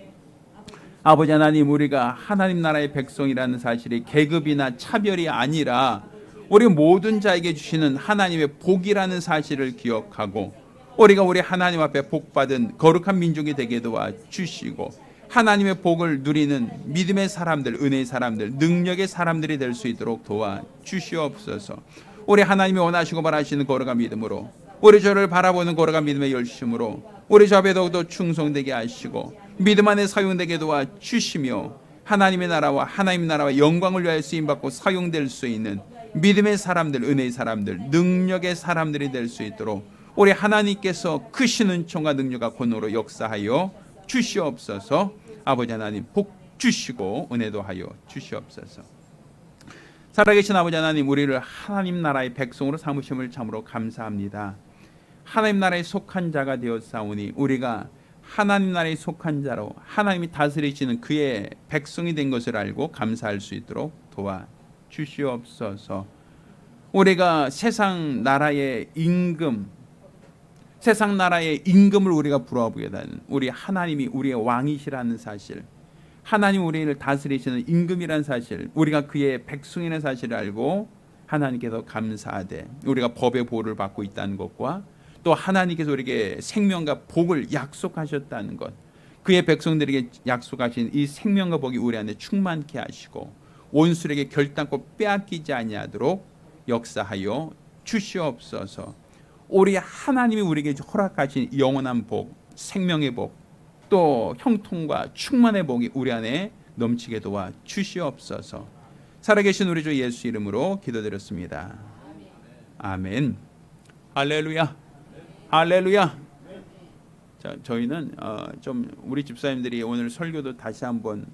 아버지 하나님, 우리가 하나님 나라의 백성이라는 사실이 계급이나 차별이 아니라 우리 모든 자에게 주시는 하나님의 복이라는 사실을 기억하고 우리가 우리 하나님 앞에 복받은 거룩한 민족이 되게 도와주시고 하나님의 복을 누리는 믿음의 사람들, 은혜의 사람들, 능력의 사람들이 될 수 있도록 도와주시옵소서. 우리 하나님이 원하시고 바라시는 거룩한 믿음으로, 우리 저를 바라보는 거룩한 믿음의 열심으로 우리 주 앞에 더욱더 충성되게 하시고 믿음 안에 사용되게 도와주시며 하나님의 나라와 하나님 나라와 영광을 위하여 쓰임받고 사용될 수 있는 믿음의 사람들, 은혜의 사람들, 능력의 사람들이 될 수 있도록 우리 하나님께서 크신 은총과 능력과 권능으로 역사하여 주시옵소서. 아버지 하나님 복 주시고 은혜도 하여 주시옵소서. 살아계신 아버지 하나님, 우리를 하나님 나라의 백성으로 삼으심을 참으로 감사합니다. 하나님 나라에 속한 자가 되었사오니 우리가 하나님 나라에 속한 자로 하나님이 다스리시는 그의 백성이 된 것을 알고 감사할 수 있도록 도와주시옵소서. 우리가 세상 나라의 임금을 우리가 부러워보게 되는 우리 하나님이 우리의 왕이시라는 사실, 하나님 우리를 다스리시는 임금이라는 사실, 우리가 그의 백성이라는 사실을 알고 하나님께서 감사하되 우리가 법의 보호를 받고 있다는 것과 또 하나님께서 우리에게 생명과 복을 약속하셨다는 것, 그의 백성들에게 약속하신 이 생명과 복이 우리 안에 충만케 하시고 원수에게 결단코 빼앗기지 아니하도록 역사하여 주시옵소서. 우리 하나님이 우리에게 허락하신 영원한 복, 생명의 복, 또 형통과 충만의 복이 우리 안에 넘치게 도와 주시옵소서. 살아계신 우리 주 예수 이름으로 기도드렸습니다. 아멘. 할렐루야. 할렐루야. 자, 저희는 좀 우리 집사님들이 오늘 설교도 다시 한번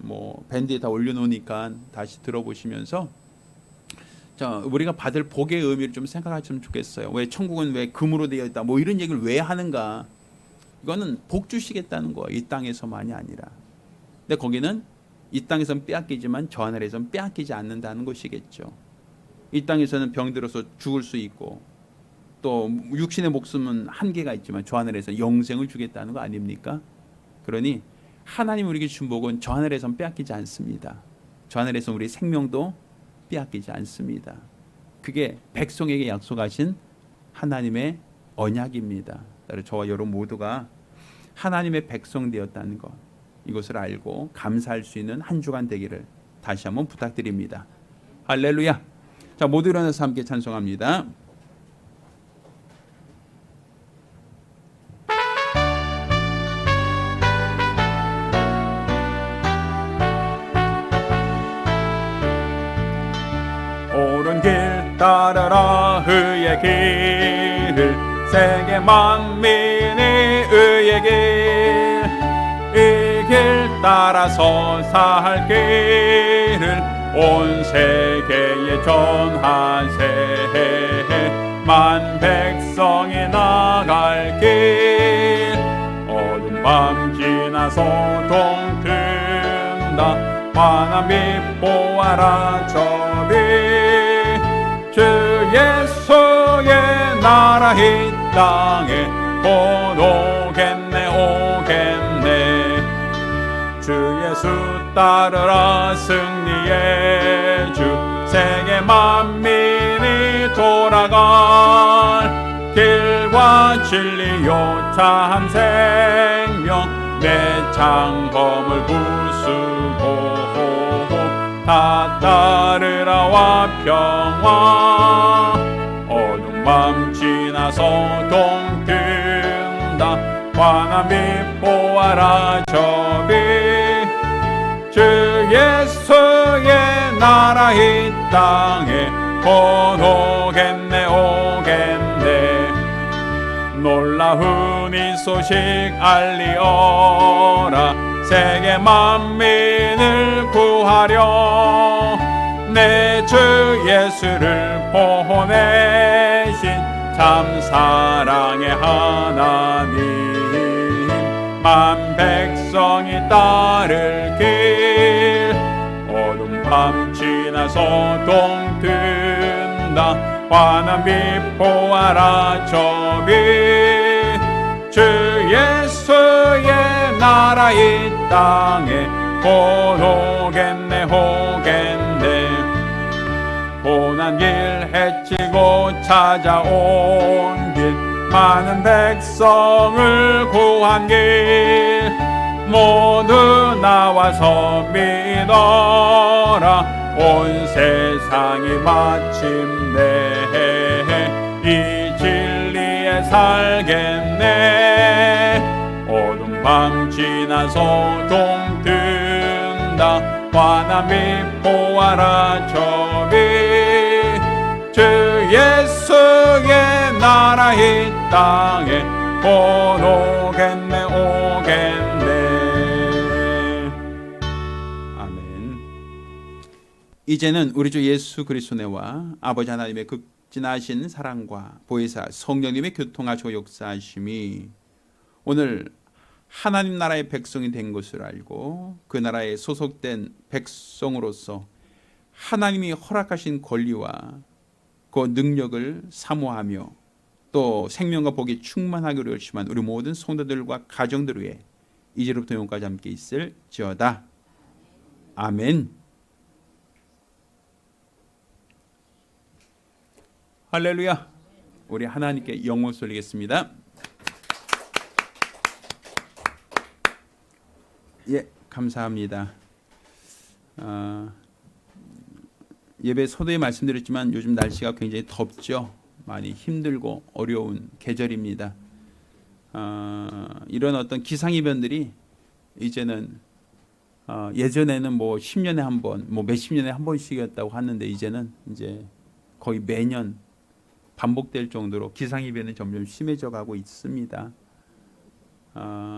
밴드에 다 올려놓으니까 다시 들어보시면서 우리가 받을 복의 의미를 좀 생각하시면 좋겠어요. 왜 천국은 왜 금으로 되어 있다, 이런 얘기를 왜 하는가? 이거는 복 주시겠다는 거예요. 이 땅에서만이 아니라. 근데 거기는 이 땅에서는 빼앗기지만 저 하늘에서는 빼앗기지 않는다는 것이겠죠. 이 땅에서는 병들어서 죽을 수 있고 또 육신의 목숨은 한계가 있지만 저 하늘에서 영생을 주겠다는 거 아닙니까? 그러니 하나님 우리에게 준 복은 저 하늘에서는 빼앗기지 않습니다. 저 하늘에서 우리 생명도 빼앗기지 않습니다. 그게 백성에게 약속하신 하나님의 언약입니다. 따라서 저와 여러분 모두가 하나님의 백성 되었다는 것, 이것을 알고 감사할 수 있는 한 주간 되기를 다시 한번 부탁드립니다. 할렐루야. 자, 모두 일어나서 함께 찬송합니다. 옳은 길 따르라 의의 길을, 세계 만민의 의의 길, 이 길 따라서 살 길을 온 세계에 전하세. 만 백성이 나갈 길, 어두운 밤 지나서 동튼다. 환한 빛 보아라 저비, 주 예수의 나라 이 땅에 곧 오겠네 오겠네. 주 예수 따르라 승리의 주, 세계 만민이 돌아갈 길과 진리요 참 생명, 내 장검을 부수고 다 따르라와 평화. 어두운 밤 지나서 동튼다. 환한 빛 보아라 저비, 주 예수의 나라 이 땅에 곧 오겠네 오겠네. 놀라운 이 소식 알리어라. 세계 만민을 구하려 내 주 예수를 보내신 참 사랑의 하나님. 만 백성이 따를 길, 어두운 밤 지나서 동튼다. 환한 빛 보아라 저비, 주 예수의 나라 이 땅에 곧 오겠네 오겠네. 고난 길 헤치고 찾아온 길, 많은 백성을 구한 길, 모두 나와서 믿어라. 온 세상이 마침내 이 진리에 살겠네. 어두운 밤 지나서 동튼다. 환한 빛 보아라 저비, 주 예수의 나라 이 땅에 곧 오겠네 오겠네. 아멘. 이제는 우리 주 예수 그리스도의 은혜와 아버지 하나님의 극진하신 사랑과 보혜사 성령님의 교통하시고 역사하심이 오늘 하나님 나라의 백성이 된 것을 알고 그 나라에 소속된 백성으로서 하나님이 허락하신 권리와 그 능력을 사모하며 또 생명과 복이 충만하기로 열심한 우리 모든 성도들과 가정들 위해 이제로부터 영원까지 함께 있을지어다. 아멘. 할렐루야. 우리 하나님께 영광 돌리겠습니다. 예, 감사합니다. 예배 서두에 말씀드렸지만 요즘 날씨가 굉장히 덥죠. 많이 힘들고 어려운 계절입니다. 이런 어떤 기상이변들이 이제는 예전에는 뭐 10년에 한 번, 뭐 몇십 년에 한 번씩이었다고 하는데 이제는 이제 거의 매년 반복될 정도로 기상이변이 점점 심해져 가고 있습니다.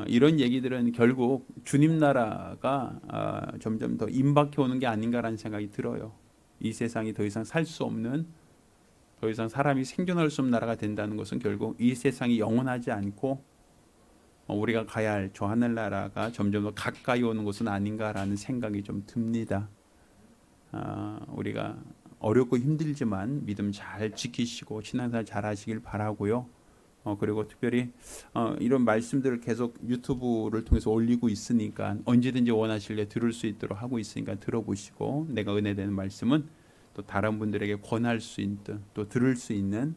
이런 얘기들은 결국 주님 나라가 점점 더 임박해 오는 게 아닌가라는 생각이 들어요. 이 세상이 더 이상 살 수 없는, 더 이상 사람이 생존할 수 없는 나라가 된다는 것은 결국 이 세상이 영원하지 않고 우리가 가야 할 저 하늘나라가 점점 더 가까이 오는 것은 아닌가라는 생각이 좀 듭니다. 우리가 어렵고 힘들지만 믿음 잘 지키시고 신앙생활 잘 하시길 바라고요. 그리고 특별히 이런 말씀들을 계속 유튜브를 통해서 올리고 있으니까 언제든지 원하실 때 들을 수 있도록 하고 있으니까 들어보시고 내가 은혜되는 말씀은 또 다른 분들에게 권할 수 있는, 또 들을 수 있는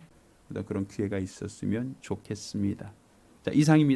그런 기회가 있었으면 좋겠습니다. 자, 이상입니다.